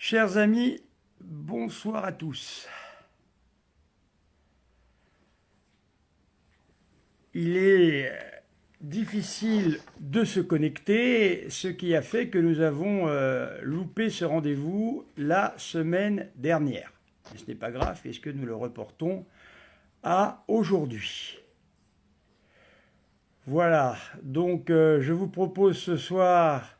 Chers amis, bonsoir à tous. Il est difficile de se connecter, ce qui a fait que nous avons loupé ce rendez-vous la semaine dernière. Mais ce n'est pas grave puisque nous le reportons à aujourd'hui. Voilà, donc je vous propose ce soir,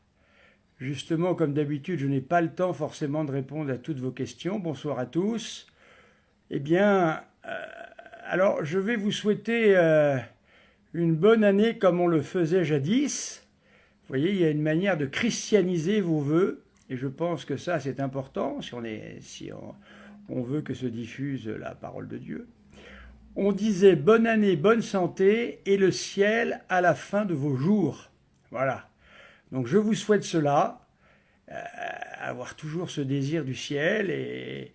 justement comme d'habitude, je n'ai pas le temps forcément de répondre à toutes vos questions. Bonsoir à tous. Eh bien, alors je vais vous souhaiter une bonne année comme on le faisait jadis. Vous voyez, il y a une manière de christianiser vos vœux, et je pense que ça c'est important si on veut que se diffuse la parole de Dieu. On disait bonne année, bonne santé et le ciel à la fin de vos jours. Voilà. Donc je vous souhaite cela, avoir toujours ce désir du ciel et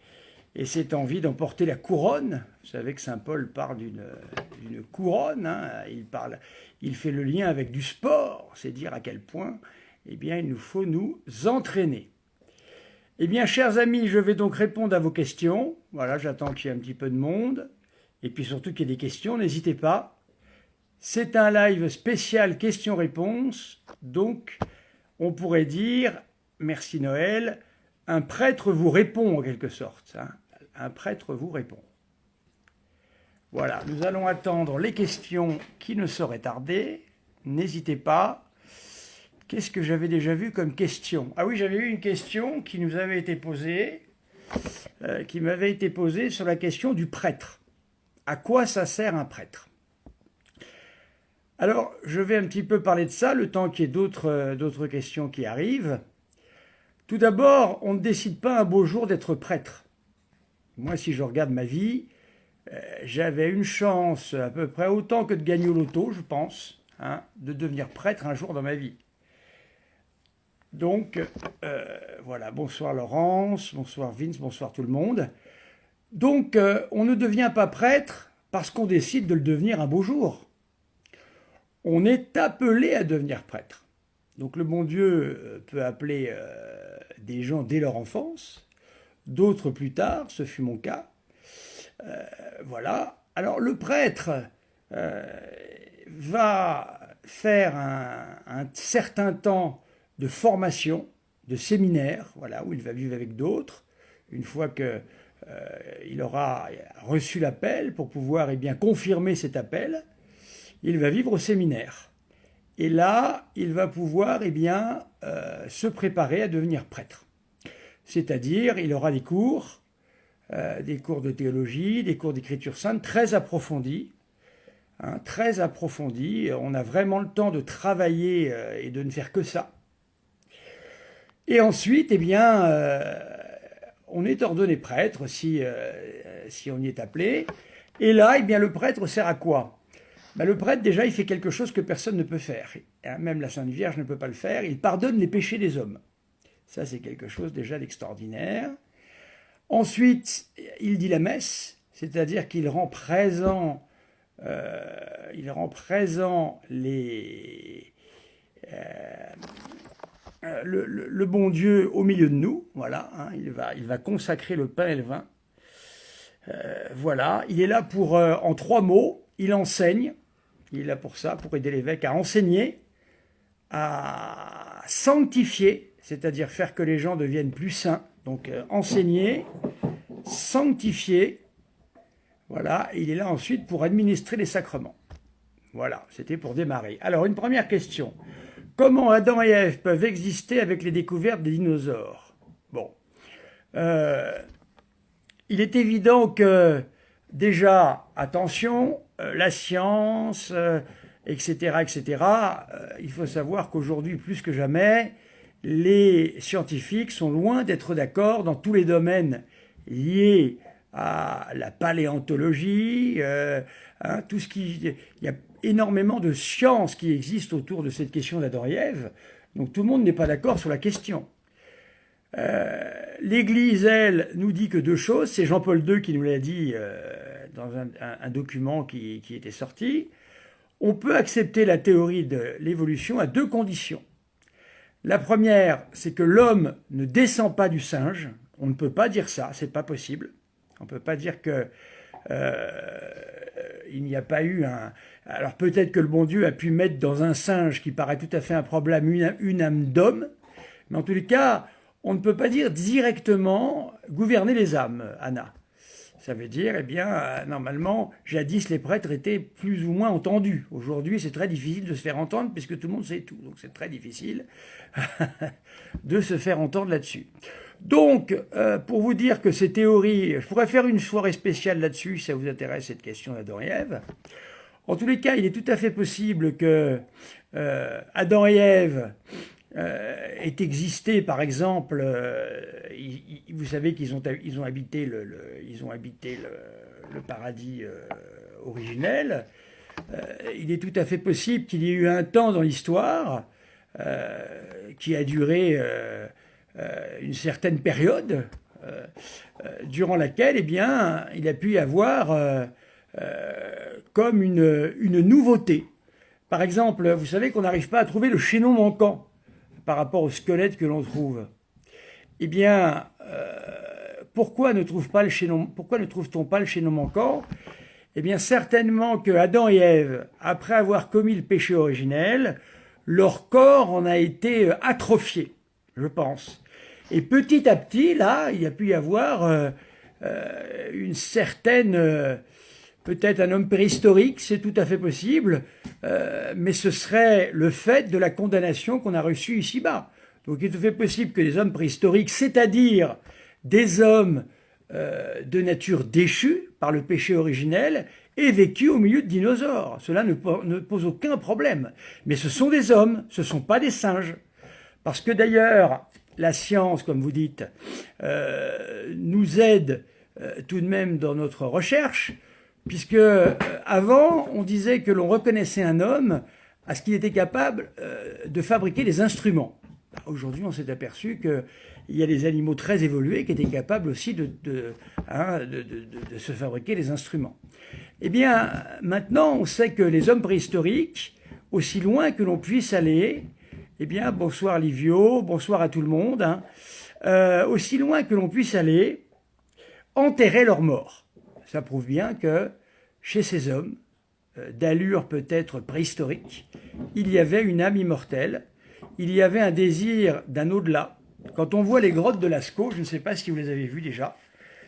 cette envie d'emporter la couronne. Vous savez que saint Paul parle d'une couronne, hein. Il fait le lien avec du sport, c'est dire à quel point eh bien, il nous faut nous entraîner. Eh bien, chers amis, je vais donc répondre à vos questions. Voilà, j'attends qu'il y ait un petit peu de monde. Et puis surtout qu'il y ait des questions, n'hésitez pas. C'est un live spécial questions-réponses. Donc, on pourrait dire, merci Noël, un prêtre vous répond en quelque sorte. Hein. Un prêtre vous répond. Voilà, nous allons attendre les questions qui ne sauraient tarder. N'hésitez pas. Qu'est-ce que j'avais déjà vu comme question? Ah oui, j'avais eu une question qui nous avait été posée, qui m'avait été posée sur la question du prêtre. À quoi ça sert un prêtre? Alors, je vais un petit peu parler de ça, le temps qu'il y ait d'autres questions qui arrivent. Tout d'abord, on ne décide pas un beau jour d'être prêtre. Moi, si je regarde ma vie, j'avais une chance à peu près autant que de gagner au loto, je pense, hein, de devenir prêtre un jour dans ma vie. Donc, voilà, bonsoir Laurence, bonsoir Vince, bonsoir tout le monde. Donc, on ne devient pas prêtre parce qu'on décide de le devenir un beau jour. On est appelé à devenir prêtre. Donc, le bon Dieu peut appeler des gens dès leur enfance, d'autres plus tard, ce fut mon cas. Voilà. Alors, le prêtre va faire un certain temps de formation, de séminaire, voilà, où il va vivre avec d'autres. Une fois que il aura reçu l'appel pour pouvoir bien confirmer cet appel, il va vivre au séminaire. Et là, il va pouvoir bien, se préparer à devenir prêtre. C'est-à-dire, il aura des cours de théologie, des cours d'écriture sainte très approfondis. Hein, très approfondis. On a vraiment le temps de travailler et de ne faire que ça. Et ensuite, on est ordonné prêtre si on y est appelé. Et là, le prêtre sert à quoi? Le prêtre, déjà, il fait quelque chose que personne ne peut faire. Même la Sainte Vierge ne peut pas le faire. Il pardonne les péchés des hommes. Ça, c'est quelque chose déjà d'extraordinaire. Ensuite, il dit la messe, c'est-à-dire qu'il rend présent, le bon Dieu au milieu de nous, voilà, hein, il va consacrer le pain et le vin. Voilà, il est là pour, en 3 mots, il enseigne, il est là pour ça, pour aider l'évêque à enseigner, à sanctifier, c'est-à-dire faire que les gens deviennent plus saints. Donc enseigner, sanctifier, voilà, il est là ensuite pour administrer les sacrements. Voilà, c'était pour démarrer. Alors une première question. Comment Adam et Ève peuvent exister avec les découvertes des dinosaures? Bon. Il est évident que, déjà, attention, la science, etc., il faut savoir qu'aujourd'hui, plus que jamais, les scientifiques sont loin d'être d'accord dans tous les domaines liés à la paléontologie, hein, tout ce qui... Il y a énormément de sciences qui existent autour de cette question d'Adam et Ève, donc tout le monde n'est pas d'accord sur la question. L'Église, elle, nous dit que 2 choses, c'est Jean-Paul II qui nous l'a dit dans un document qui était sorti. On peut accepter la théorie de l'évolution à 2 conditions. La première, c'est que l'homme ne descend pas du singe. On ne peut pas dire ça, c'est pas possible. On ne peut pas dire que il n'y a pas eu un... Alors peut-être que le bon Dieu a pu mettre dans un singe qui paraît tout à fait improbable une âme d'homme, mais en tous les cas, on ne peut pas dire directement gouverner les âmes, Anna. Ça veut dire, eh bien, normalement, jadis les prêtres étaient plus ou moins entendus. Aujourd'hui, c'est très difficile de se faire entendre puisque tout le monde sait tout. Donc c'est très difficile de se faire entendre là-dessus. Donc, pour vous dire que ces théories, je pourrais faire une soirée spéciale là-dessus, si ça vous intéresse cette question d'Adam et Ève. En tous les cas, il est tout à fait possible que Adam et Ève aient existé, par exemple, vous savez qu'ils ont habité le paradis originel. Il est tout à fait possible qu'il y ait eu un temps dans l'histoire qui a duré une certaine période, durant laquelle, eh bien, il a pu y avoir comme une nouveauté. Par exemple, vous savez qu'on n'arrive pas à trouver le chaînon manquant par rapport au squelette que l'on trouve. Eh bien, pourquoi ne trouve-t-on pas le chaînon manquant? Eh bien, certainement que Adam et Ève, après avoir commis le péché originel, leur corps en a été atrophié, je pense. Et petit à petit, là, il y a pu y avoir une certaine... peut-être un homme préhistorique, c'est tout à fait possible, mais ce serait le fait de la condamnation qu'on a reçue ici-bas. Donc il est tout à fait possible que les hommes préhistoriques, c'est-à-dire des hommes de nature déchue par le péché originel, aient vécu au milieu de dinosaures. Cela ne pose aucun problème. Mais ce sont des hommes, ce ne sont pas des singes. Parce que d'ailleurs, la science, comme vous dites, nous aide tout de même dans notre recherche, puisque avant, on disait que l'on reconnaissait un homme à ce qu'il était capable de fabriquer des instruments. Aujourd'hui, on s'est aperçu qu'il y a des animaux très évolués qui étaient capables aussi de se fabriquer des instruments. Eh bien, maintenant, on sait que les hommes préhistoriques, aussi loin que l'on puisse aller, eh bien, bonsoir Livio, bonsoir à tout le monde, aussi loin que l'on puisse aller, enterraient leurs morts. Ça prouve bien que chez ces hommes, d'allure peut-être préhistorique, il y avait une âme immortelle, il y avait un désir d'un au-delà. Quand on voit les grottes de Lascaux, je ne sais pas si vous les avez vues déjà,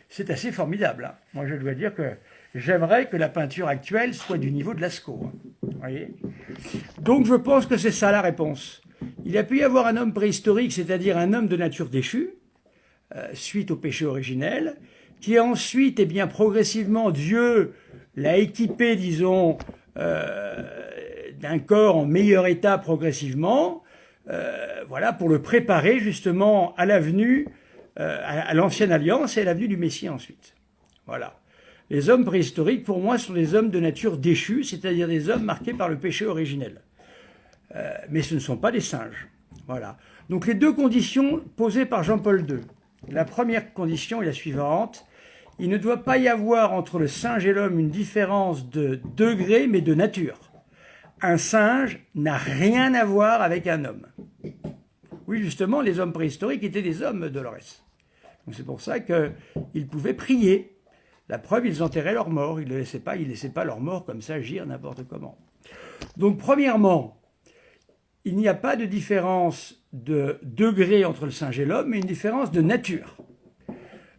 c'est assez formidable. Hein. Moi, je dois dire que j'aimerais que la peinture actuelle soit du niveau de Lascaux. Hein. Vous voyez ? Donc, je pense que c'est ça la réponse. Il a pu y avoir un homme préhistorique, c'est-à-dire un homme de nature déchue, suite au péché originel, qui ensuite, eh bien, progressivement, Dieu l'a équipé, disons, d'un corps en meilleur état progressivement, voilà, pour le préparer justement à la venue, à l'ancienne alliance et à la venue du Messie ensuite. Voilà. Les hommes préhistoriques, pour moi, sont des hommes de nature déchue, c'est-à-dire des hommes marqués par le péché originel. Mais ce ne sont pas des singes. Voilà. Donc les deux conditions posées par Jean-Paul II. La première condition est la suivante. Il ne doit pas y avoir entre le singe et l'homme une différence de degré, mais de nature. Un singe n'a rien à voir avec un homme. Oui, justement, les hommes préhistoriques étaient des hommes, Dolores. Donc c'est pour ça qu'ils pouvaient prier. La preuve, ils enterraient leurs morts. Ils ne laissaient pas leurs morts comme ça agir n'importe comment. Donc, premièrement, il n'y a pas de différence de degré entre le singe et l'homme, mais une différence de nature.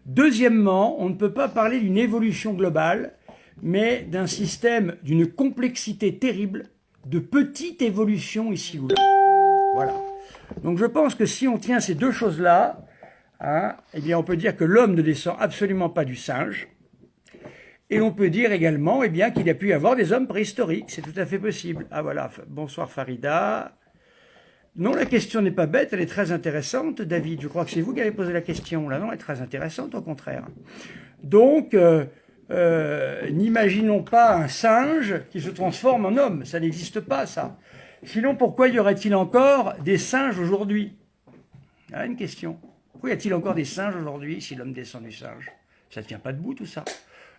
Deuxièmement, on ne peut pas parler d'une évolution globale, mais d'un système d'une complexité terrible, de petites évolutions ici ou là. Voilà. Donc je pense que si on tient ces deux choses-là, hein, eh bien on peut dire que l'homme ne descend absolument pas du singe, et l'on peut dire également eh bien, qu'il y a pu y avoir des hommes préhistoriques, c'est tout à fait possible. Ah voilà, bonsoir Farida. Non, la question n'est pas bête, elle est très intéressante, David. Je crois que c'est vous qui avez posé la question. Là, non, elle est très intéressante, au contraire. Donc, n'imaginons pas un singe qui se transforme en homme. Ça n'existe pas, ça. Sinon, pourquoi y aurait-il encore des singes aujourd'hui? Ah, une question. Pourquoi y a-t-il encore des singes aujourd'hui si l'homme descend du singe? Ça ne tient pas debout, tout ça.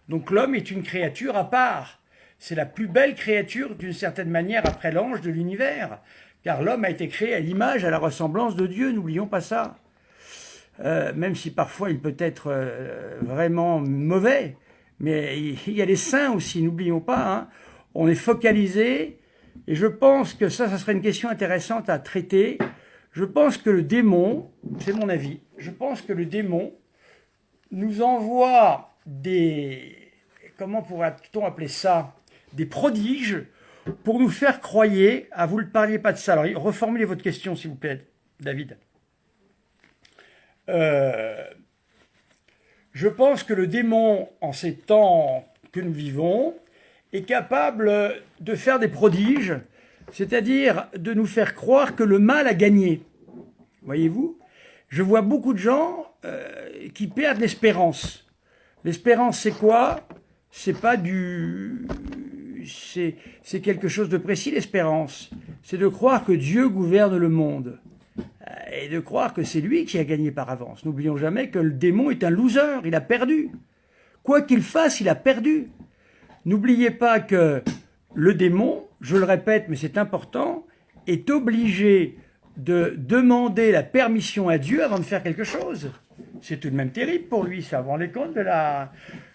Donc, l'homme est une créature à part. C'est la plus belle créature, d'une certaine manière, après l'ange de l'univers. Car l'homme a été créé à l'image, à la ressemblance de Dieu, n'oublions pas ça. Même si parfois il peut être vraiment mauvais, mais il y a les saints aussi, n'oublions pas. Hein. On est focalisé, et je pense que ça serait une question intéressante à traiter. Je pense que le démon, c'est mon avis, je pense que le démon nous envoie des, comment pourrait-on appeler ça, des prodiges pour nous faire croire, vous ne parliez pas de ça, alors reformulez votre question s'il vous plaît, David. Je pense que le démon, en ces temps que nous vivons, est capable de faire des prodiges, c'est-à-dire de nous faire croire que le mal a gagné. Voyez-vous ? Je vois beaucoup de gens qui perdent l'espérance. L'espérance, c'est quoi ? C'est pas du... C'est quelque chose de précis, l'espérance. C'est de croire que Dieu gouverne le monde. Et de croire que c'est lui qui a gagné par avance. N'oublions jamais que le démon est un loser, il a perdu. Quoi qu'il fasse, il a perdu. N'oubliez pas que le démon, je le répète, mais c'est important, est obligé de demander la permission à Dieu avant de faire quelque chose. C'est tout de même terrible pour lui, ça. Vous vous rendez compte de la...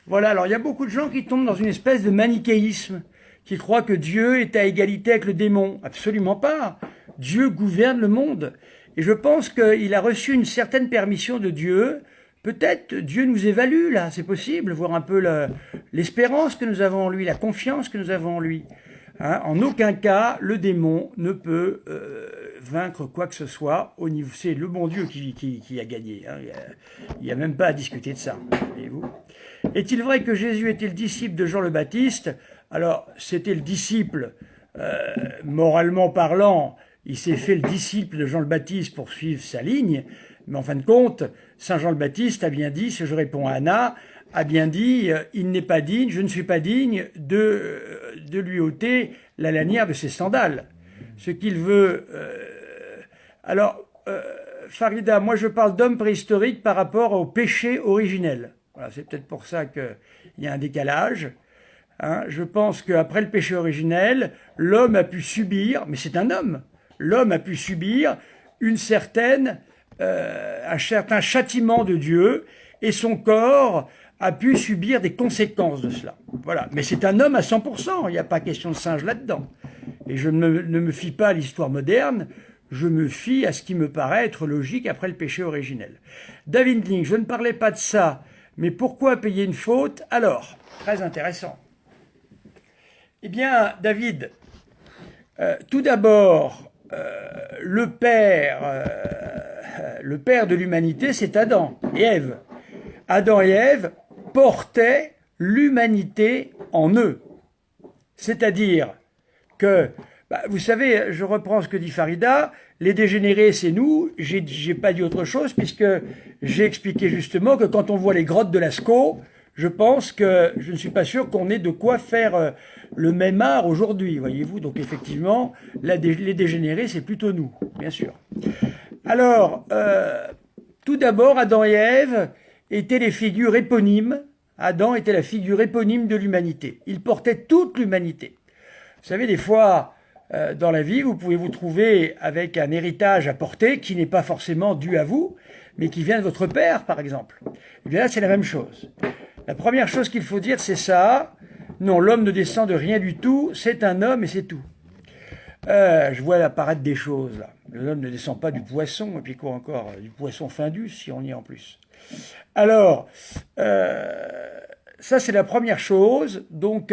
Voilà, alors il y a beaucoup de gens qui tombent dans une espèce de manichéisme, qui croient que Dieu est à égalité avec le démon. Absolument pas. Dieu gouverne le monde. Et je pense qu'il a reçu une certaine permission de Dieu. Peut-être Dieu nous évalue, là, c'est possible, voir un peu l'espérance que nous avons en lui, la confiance que nous avons en lui. Hein, en aucun cas, le démon ne peut vaincre quoi que ce soit au niveau. C'est le bon Dieu qui a gagné. Hein, il n'y a même pas à discuter de ça. Voyez-vous. Est-il vrai que Jésus était le disciple de Jean le Baptiste? Alors, c'était le disciple, moralement parlant, il s'est fait le disciple de Jean le Baptiste pour suivre sa ligne, mais en fin de compte, Saint Jean le Baptiste a bien dit, si je réponds à Anna, a bien dit, il n'est pas digne, je ne suis pas digne de lui ôter la lanière de ses sandales. Ce qu'il veut... Farida, moi je parle d'homme préhistorique par rapport au péché originel. Voilà, c'est peut-être pour ça qu'il y a un décalage. Hein, je pense qu'après le péché originel, l'homme a pu subir, mais c'est un homme, l'homme a pu subir un certain châtiment de Dieu, et son corps a pu subir des conséquences de cela. Voilà. Mais c'est un homme à 100%, il n'y a pas question de singe là-dedans. Et je ne me fie pas à l'histoire moderne, je me fie à ce qui me paraît être logique après le péché originel. David Link, je ne parlais pas de ça, mais pourquoi payer une faute? Alors, très intéressant. Eh bien, David, tout d'abord, le père de l'humanité, c'est Adam et Ève. Adam et Ève portaient l'humanité en eux. C'est-à-dire que, vous savez, je reprends ce que dit Farida, les dégénérés, c'est nous. J'ai pas dit autre chose, puisque j'ai expliqué justement que quand on voit les grottes de Lascaux, je pense que je ne suis pas sûr qu'on ait de quoi faire le même art aujourd'hui, voyez-vous. Donc effectivement, les dégénérés, c'est plutôt nous, bien sûr. Alors, tout d'abord, Adam et Ève étaient les figures éponymes. Adam était la figure éponyme de l'humanité. Il portait toute l'humanité. Vous savez, des fois, dans la vie, vous pouvez vous trouver avec un héritage à porter qui n'est pas forcément dû à vous, mais qui vient de votre père, par exemple. Et bien là, c'est la même chose. La première chose qu'il faut dire, c'est ça. Non, l'homme ne descend de rien du tout, c'est un homme et c'est tout. Je vois apparaître des choses, là. L'homme ne descend pas du poisson, et puis quoi encore, du poisson findus, si on y est en plus. Alors, ça c'est la première chose. Donc,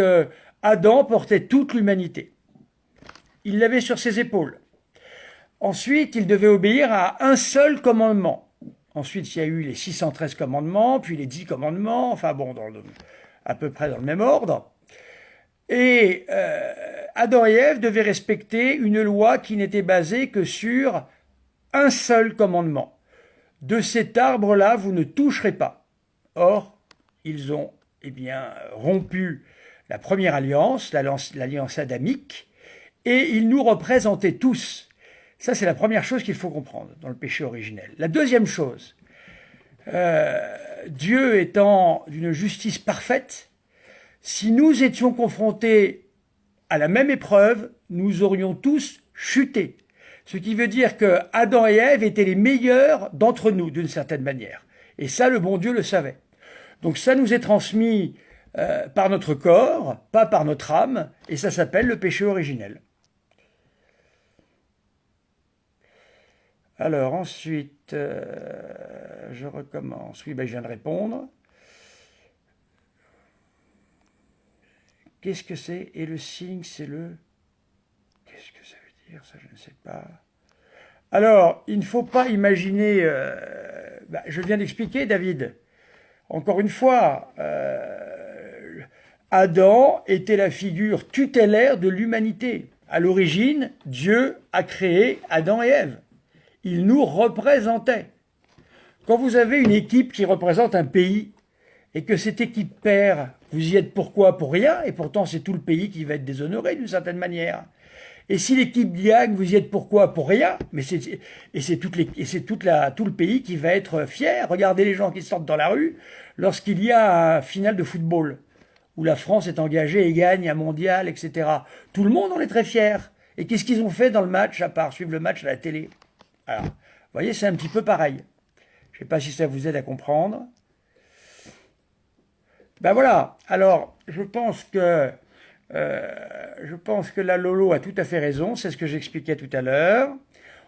Adam portait toute l'humanité. Il l'avait sur ses épaules. Ensuite, il devait obéir à un seul commandement. Ensuite, il y a eu les 613 commandements, puis les 10 commandements, enfin bon, à peu près dans le même ordre. Et Adam et Ève devaient respecter une loi qui n'était basée que sur un seul commandement. De cet arbre-là, vous ne toucherez pas. Or, ils ont rompu la première alliance, l'alliance adamique, et ils nous représentaient tous. Ça, c'est la première chose qu'il faut comprendre dans le péché originel. La deuxième chose, Dieu étant d'une justice parfaite, si nous étions confrontés à la même épreuve, nous aurions tous chuté. Ce qui veut dire que Adam et Ève étaient les meilleurs d'entre nous, d'une certaine manière. Et ça, le bon Dieu le savait. Donc ça nous est transmis par notre corps, pas par notre âme, et ça s'appelle le péché originel. Alors ensuite, je recommence. Oui, ben, je viens de répondre. Qu'est-ce que c'est? Et le signe, c'est le... Qu'est-ce que ça veut dire? Ça, je ne sais pas. Alors, il ne faut pas imaginer... je viens d'expliquer, David. Encore une fois, Adam était la figure tutélaire de l'humanité. À l'origine, Dieu a créé Adam et Ève. Il nous représentait. Quand vous avez une équipe qui représente un pays et que cette équipe perd, vous y êtes pourquoi? Pour rien, et pourtant c'est tout le pays qui va être déshonoré d'une certaine manière. Et si l'équipe gagne, vous y êtes pourquoi? Pour rien, mais c'est tout le pays qui va être fier. Regardez les gens qui sortent dans la rue lorsqu'il y a un final de football où la France est engagée et gagne un mondial, etc. Tout le monde en est très fier. Et qu'est-ce qu'ils ont fait dans le match à part suivre le match à la télé? Alors, vous voyez, c'est un petit peu pareil. Je ne sais pas si ça vous aide à comprendre. Ben voilà. Alors, je pense que la Lolo a tout à fait raison. C'est ce que j'expliquais tout à l'heure.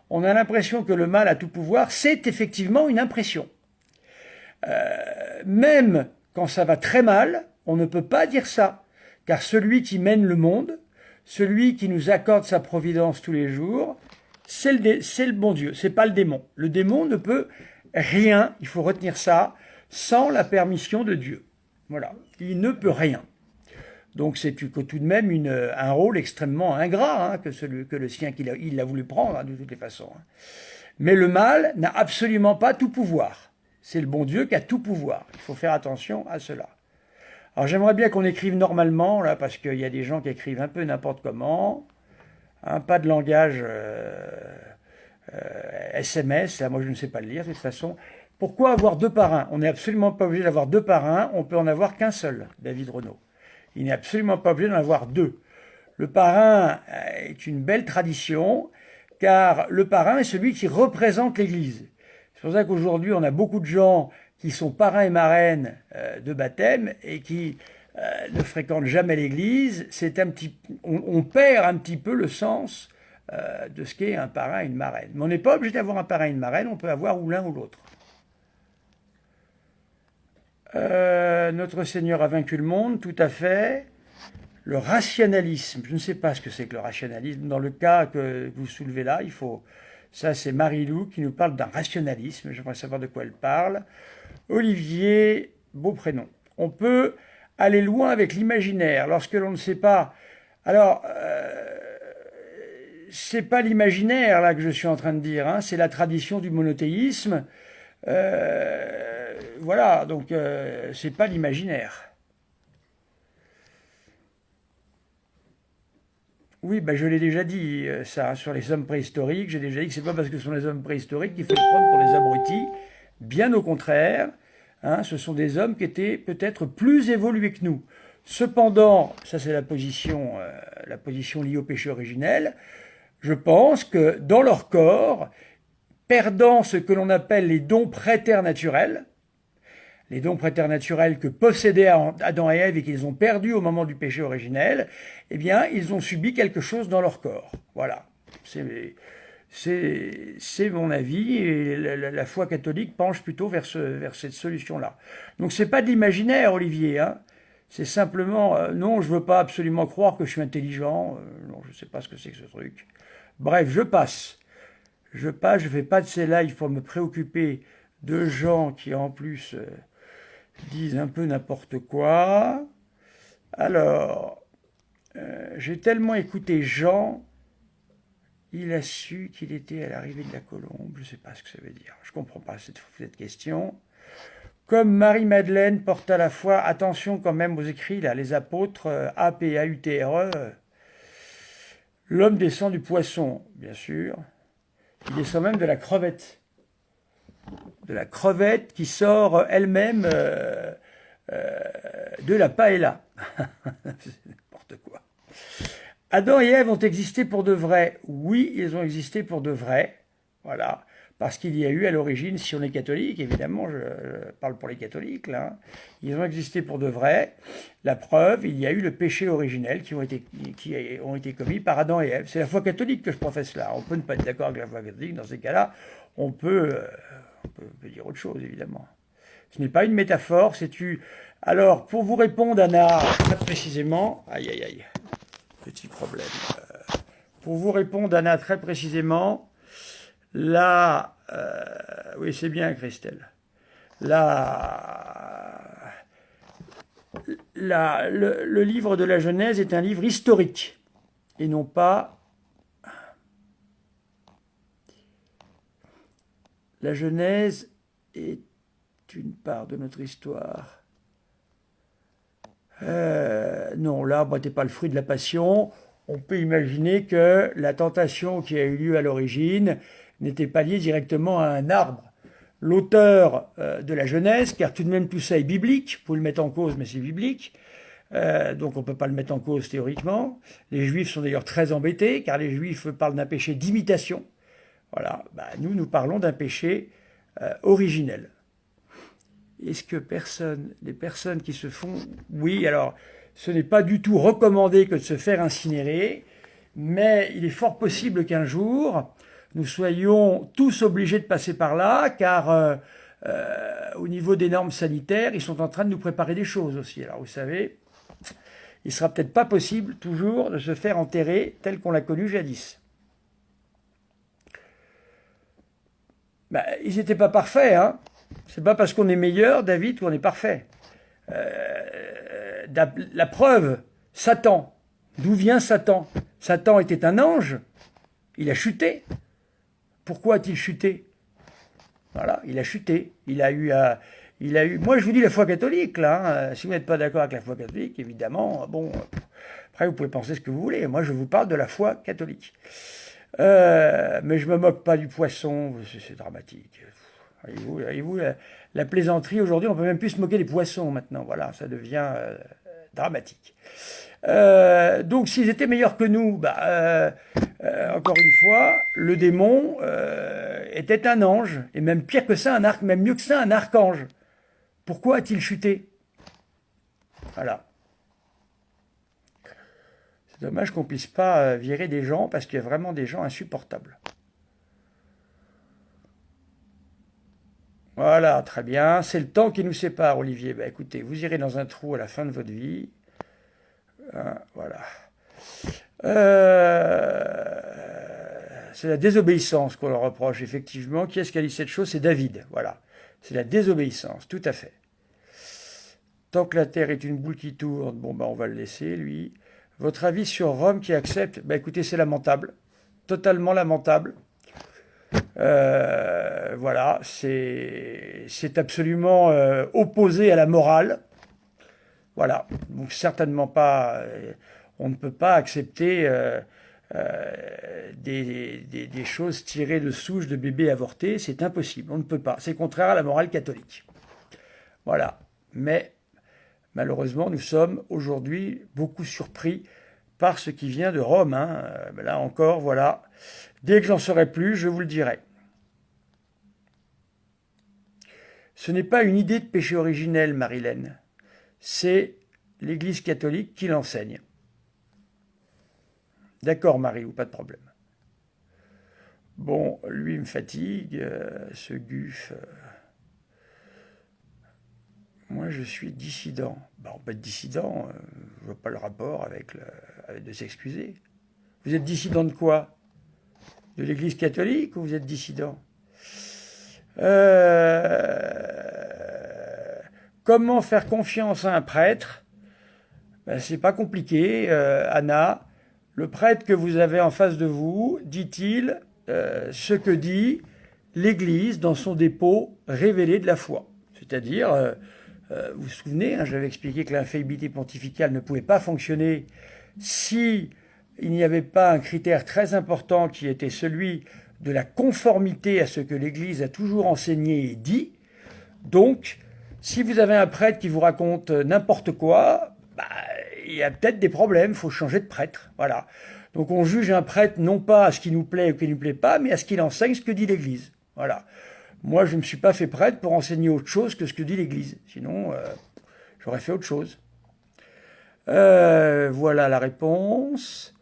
On a l'impression que le mal a tout pouvoir. C'est effectivement une impression. Même quand ça va très mal, on ne peut pas dire ça. Car celui qui mène le monde, celui qui nous accorde sa providence tous les jours, c'est le bon Dieu, c'est pas le démon. Le démon ne peut rien, il faut retenir ça, sans la permission de Dieu. Voilà, il ne peut rien. Donc c'est tout de même un rôle extrêmement ingrat que le sien qu'il a voulu prendre, de toutes les façons. Mais le mal n'a absolument pas tout pouvoir. C'est le bon Dieu qui a tout pouvoir. Il faut faire attention à cela. Alors j'aimerais bien qu'on écrive normalement, là, parce qu'il y a des gens qui écrivent un peu n'importe comment. Pas de langage SMS, là, moi je ne sais pas le lire de toute façon. Pourquoi avoir deux parrains? On n'est absolument pas obligé d'avoir deux parrains, on peut en avoir qu'un seul, David Renaud. Il n'est absolument pas obligé d'en avoir deux. Le parrain est une belle tradition, car le parrain est celui qui représente l'Église. C'est pour ça qu'aujourd'hui on a beaucoup de gens qui sont parrains et marraines de baptême et qui ne fréquentent jamais l'église. On perd un petit peu le sens de ce qu'est un parrain et une marraine. Mais on n'est pas obligé d'avoir un parrain et une marraine, on peut avoir ou l'un ou l'autre. Notre Seigneur a vaincu le monde, tout à fait. Le rationalisme, je ne sais pas ce que c'est que le rationalisme. Dans le cas que vous soulevez là, ça c'est Marie-Lou qui nous parle d'un rationalisme, j'aimerais savoir de quoi elle parle. Olivier, beau prénom. On peut aller loin avec l'imaginaire lorsque l'on ne sait pas. Alors, c'est pas l'imaginaire là que je suis en train de dire, c'est la tradition du monothéisme. Voilà, donc c'est pas l'imaginaire. Oui, je l'ai déjà dit, ça, sur les hommes préhistoriques. J'ai déjà dit que c'est pas parce que ce sont les hommes préhistoriques qu'il faut les prendre pour les abrutis. Bien au contraire, ce sont des hommes qui étaient peut-être plus évolués que nous. Cependant, ça c'est la position liée au péché originel, je pense que dans leur corps, perdant ce que l'on appelle les dons préternaturels, les dons préternaturels que possédaient Adam et Ève et qu'ils ont perdus au moment du péché originel, eh bien, ils ont subi quelque chose dans leur corps. Voilà. C'est mon avis, et la foi catholique penche plutôt vers cette solution-là. Donc c'est pas de l'imaginaire, Olivier, c'est simplement, non, je veux pas absolument croire que je suis intelligent, non, je sais pas ce que c'est que ce truc. Bref, je passe. Je fais pas de ces lives pour me préoccuper de gens qui en plus disent un peu n'importe quoi. Alors, j'ai tellement écouté Jean... Il a su qu'il était à l'arrivée de la colombe. Je ne sais pas ce que ça veut dire. Je ne comprends pas cette question. Comme Marie-Madeleine porte à la foi, attention quand même aux écrits, là, les apôtres, A-P-A-U-T-R-E. L'homme descend du poisson, bien sûr. Il descend même de la crevette. De la crevette qui sort elle-même de la paella. C'est n'importe quoi. Adam et Ève ont existé pour de vrai. Oui, ils ont existé pour de vrai. Voilà. Parce qu'il y a eu à l'origine, si on est catholique, évidemment, je parle pour les catholiques, là, hein, ils ont existé pour de vrai. La preuve, il y a eu le péché originel qui ont été commis par Adam et Ève. C'est la foi catholique que je professe là. On peut ne pas être d'accord avec la foi catholique. Dans ces cas-là, on peut, on peut dire autre chose, évidemment. Ce n'est pas une métaphore, c'est tu. Alors, pour vous répondre, Anna, très précisément, aïe aïe aïe, petit problème. Pour vous répondre, Anna, très précisément, là, oui, c'est bien, Christelle. Là, le livre de la Genèse est un livre historique et non pas. La Genèse est une part de notre histoire. Non, l'arbre n'était pas le fruit de la passion. On peut imaginer que la tentation qui a eu lieu à l'origine n'était pas liée directement à un arbre. L'auteur de la Genèse, car tout de même tout ça est biblique, vous pouvez le mettre en cause, mais c'est biblique, donc on ne peut pas le mettre en cause théoriquement. Les Juifs sont d'ailleurs très embêtés, car les Juifs parlent d'un péché d'imitation. Voilà, bah, nous parlons d'un péché originel. Est-ce que les personnes qui se font... Oui, alors, ce n'est pas du tout recommandé que de se faire incinérer, mais il est fort possible qu'un jour, nous soyons tous obligés de passer par là, car au niveau des normes sanitaires, ils sont en train de nous préparer des choses aussi. Alors, vous savez, il ne sera peut-être pas possible toujours de se faire enterrer tel qu'on l'a connu jadis. Ben, ils n'étaient pas parfaits, hein. C'est pas parce qu'on est meilleur, David, qu'on est parfait. La preuve, Satan. D'où vient Satan? Satan était un ange. Il a chuté. Pourquoi a-t-il chuté? Voilà, il a chuté. Il a eu. Moi, je vous dis la foi catholique, là. Hein. Si vous n'êtes pas d'accord avec la foi catholique, évidemment, bon. Après, vous pouvez penser ce que vous voulez. Moi, je vous parle de la foi catholique. Mais je me moque pas du poisson. C'est dramatique. Voyez-vous, la plaisanterie aujourd'hui, on peut même plus se moquer des poissons maintenant. Voilà, ça devient dramatique. Donc, s'ils étaient meilleurs que nous, encore une fois, le démon était un ange, et même pire que ça, même mieux que ça, un archange. Pourquoi a-t-il chuté? Voilà. C'est dommage qu'on puisse pas virer des gens, parce qu'il y a vraiment des gens insupportables. Voilà, très bien. C'est le temps qui nous sépare, Olivier. Ben, écoutez, vous irez dans un trou à la fin de votre vie. Voilà. C'est la désobéissance qu'on leur reproche, effectivement. Qui est-ce qui a dit cette chose? C'est David. Voilà. C'est la désobéissance, tout à fait. Tant que la terre est une boule qui tourne, bon, on va le laisser, lui. Votre avis sur Rome qui accepte? Écoutez, c'est lamentable. Totalement lamentable. Voilà, c'est absolument opposé à la morale. Voilà, donc certainement pas, on ne peut pas accepter des choses tirées de souches de bébés avortés, c'est impossible, on ne peut pas, c'est contraire à la morale catholique. Voilà, mais malheureusement, nous sommes aujourd'hui beaucoup surpris par ce qui vient de Rome. Hein. Là encore, voilà, dès que j'en saurai plus, je vous le dirai. Ce n'est pas une idée de péché originel, Marilène. C'est l'Église catholique qui l'enseigne. D'accord, Marie, ou pas de problème. Bon, lui me fatigue, ce Guf. Moi, je suis dissident. On peut être dissident, je ne vois pas le rapport avec de s'excuser. Vous êtes dissident de quoi? De l'Église catholique ou vous êtes dissident? Comment faire confiance à un prêtre? C'est pas compliqué, Anna. Le prêtre que vous avez en face de vous, dit-il ce que dit l'Église dans son dépôt révélé de la foi. C'est-à-dire, vous vous souvenez, hein, j'avais expliqué que l'infaillibilité pontificale ne pouvait pas fonctionner si il n'y avait pas un critère très important qui était celui de la conformité à ce que l'Église a toujours enseigné et dit. Donc, si vous avez un prêtre qui vous raconte n'importe quoi, il y a peut-être des problèmes, il faut changer de prêtre. Voilà. Donc on juge un prêtre non pas à ce qui nous plaît ou qui ne nous plaît pas, mais à ce qu'il enseigne, ce que dit l'Église. Voilà. Moi, je ne me suis pas fait prêtre pour enseigner autre chose que ce que dit l'Église. Sinon, j'aurais fait autre chose. Voilà la réponse.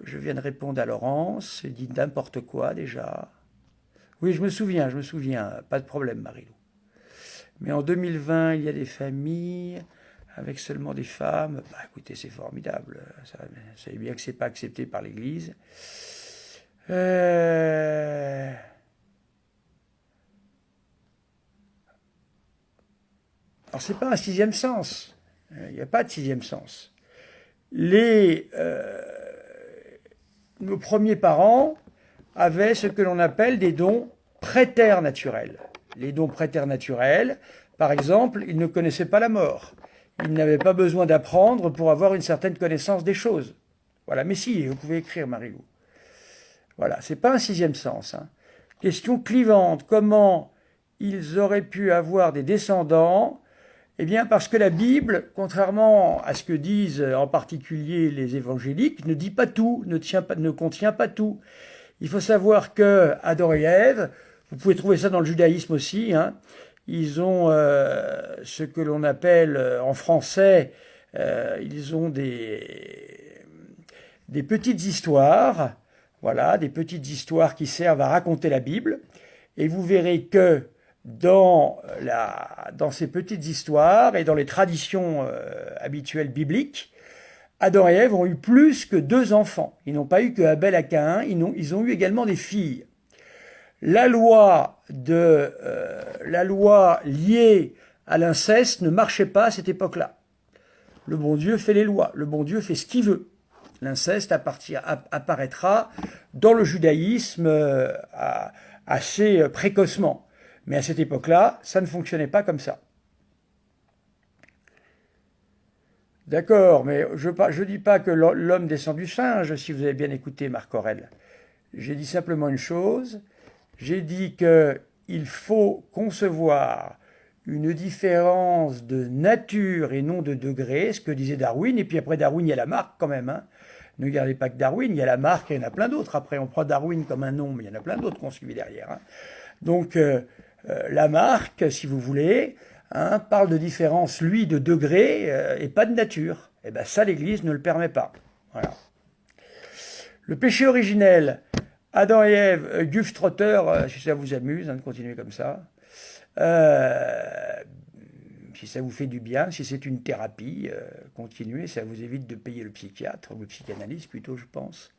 Je viens de répondre à Laurence. Elle dit n'importe quoi déjà. Oui, je me souviens. Pas de problème, Marilou. Mais en 2020, il y a des familles avec seulement des femmes. Bah, écoutez, c'est formidable. Vous savez bien que c'est pas accepté par l'Église. Alors, c'est pas un sixième sens. Il n'y a pas de sixième sens. Nos premiers parents avaient ce que l'on appelle des dons préternaturels. Les dons préternaturels, par exemple, ils ne connaissaient pas la mort. Ils n'avaient pas besoin d'apprendre pour avoir une certaine connaissance des choses. Voilà, mais si, vous pouvez écrire, Marilou. Voilà, c'est pas un sixième sens. Hein. Question clivante, comment ils auraient pu avoir des descendants? Eh bien, parce que la Bible, contrairement à ce que disent en particulier les évangéliques, ne dit pas tout, ne contient pas tout. Il faut savoir que Adam et Ève, vous pouvez trouver ça dans le judaïsme aussi, hein, ils ont ce que l'on appelle en français, ils ont des petites histoires, voilà, des petites histoires qui servent à raconter la Bible. Et vous verrez que dans ces petites histoires et dans les traditions habituelles bibliques, Adam et Ève ont eu plus que 2 enfants. Ils n'ont pas eu que Abel et Caïn, ils ont eu également des filles. La loi liée à l'inceste ne marchait pas à cette époque-là. Le bon Dieu fait les lois, le bon Dieu fait ce qu'il veut. L'inceste apparaîtra dans le judaïsme assez précocement. Mais à cette époque-là, ça ne fonctionnait pas comme ça. D'accord, mais je ne dis pas que l'homme descend du singe, si vous avez bien écouté Marc Aurèle. J'ai dit simplement une chose, j'ai dit qu'il faut concevoir une différence de nature et non de degré, ce que disait Darwin, et puis après Darwin, il y a Lamarck quand même. Hein. Ne gardez pas que Darwin, il y a Lamarck et il y en a plein d'autres. Après, on prend Darwin comme un nom, mais il y en a plein d'autres qu'on suivi derrière. Hein. Donc, Lamarck, si vous voulez, hein, parle de différence, lui, de degré et pas de nature. Et bien ça, l'Église ne le permet pas. Voilà. Le péché originel, Adam et Ève, Guf Trotter, si ça vous amuse, hein, de continuer comme ça. Si ça vous fait du bien, si c'est une thérapie, continuez, ça vous évite de payer le psychiatre, ou le psychanalyste plutôt, je pense.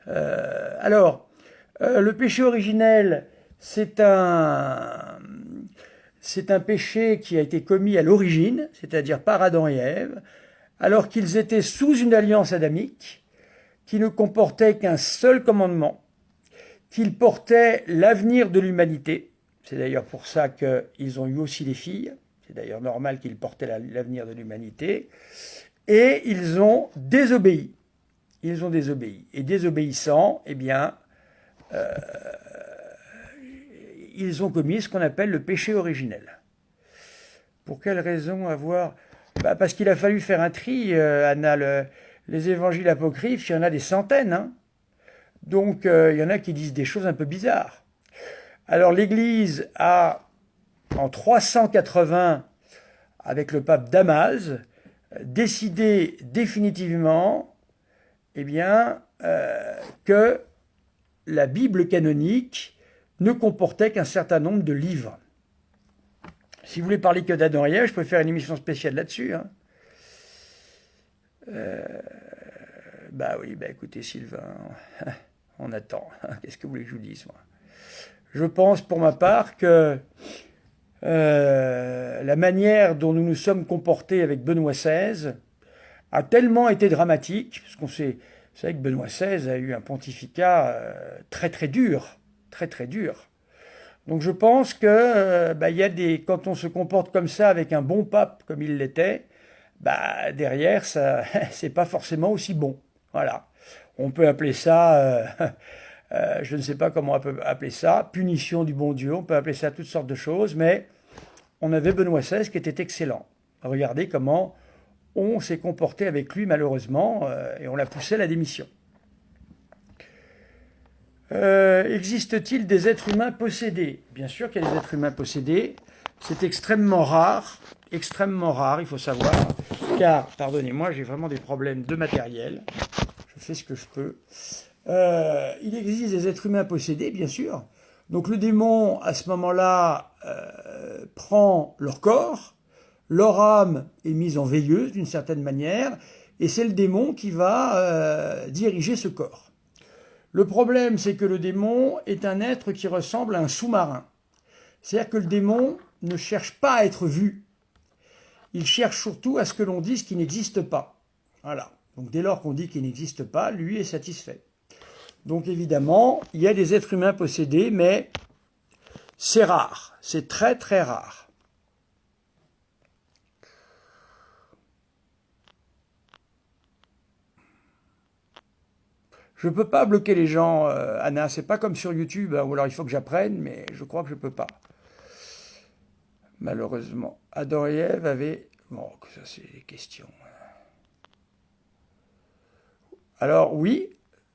Le péché originel, c'est un péché qui a été commis à l'origine, c'est-à-dire par Adam et Ève, alors qu'ils étaient sous une alliance adamique qui ne comportait qu'un seul commandement, qu'ils portaient l'avenir de l'humanité. C'est d'ailleurs pour ça qu'ils ont eu aussi des filles. C'est d'ailleurs normal qu'ils portaient l'avenir de l'humanité. Et ils ont désobéi. Ils ont désobéi. Et désobéissant, eh bien, ils ont commis ce qu'on appelle le péché originel. Pour quelle raison avoir... parce qu'il a fallu faire un tri, Anna. Les évangiles apocryphes, il y en a des centaines. Hein. Donc, il y en a qui disent des choses un peu bizarres. Alors, l'Église a, en 380, avec le pape Damas, décidé définitivement eh bien, que la Bible canonique ne comportait qu'un certain nombre de livres. Si vous voulez parler que d'Adam et Ève, je peux faire une émission spéciale là-dessus. Hein. Écoutez, Sylvain, on attend. Qu'est-ce que vous voulez que je vous dise, moi? Je pense, pour ma part, que la manière dont nous nous sommes comportés avec Benoît XVI a tellement été dramatique, parce qu'on sait, vous savez que Benoît XVI a eu un pontificat très très dur, très très dur. Donc je pense que quand on se comporte comme ça avec un bon pape comme il l'était, derrière ça, c'est pas forcément aussi bon. Voilà. On peut appeler ça, je ne sais pas comment on peut appeler ça, punition du bon Dieu. On peut appeler ça toutes sortes de choses, mais on avait Benoît XVI qui était excellent. Regardez comment on s'est comporté avec lui malheureusement et on l'a poussé à la démission. Existe-t-il des êtres humains possédés? Bien sûr qu'il y a des êtres humains possédés. C'est extrêmement rare, il faut savoir, car, pardonnez-moi, j'ai vraiment des problèmes de matériel. Je fais ce que je peux. Il existe des êtres humains possédés, bien sûr. Donc le démon, à ce moment-là, prend leur corps, leur âme est mise en veilleuse d'une certaine manière, et c'est le démon qui va diriger ce corps. Le problème, c'est que le démon est un être qui ressemble à un sous-marin. C'est-à-dire que le démon ne cherche pas à être vu. Il cherche surtout à ce que l'on dise qu'il n'existe pas. Voilà. Donc dès lors qu'on dit qu'il n'existe pas, lui est satisfait. Donc évidemment, il y a des êtres humains possédés, mais c'est rare. C'est très très rare. Je ne peux pas bloquer les gens, Anna. C'est pas comme sur YouTube, hein, ou alors il faut que j'apprenne, mais je crois que je ne peux pas. Malheureusement. Adam et Ève avaient... Bon, ça c'est des questions. Alors oui,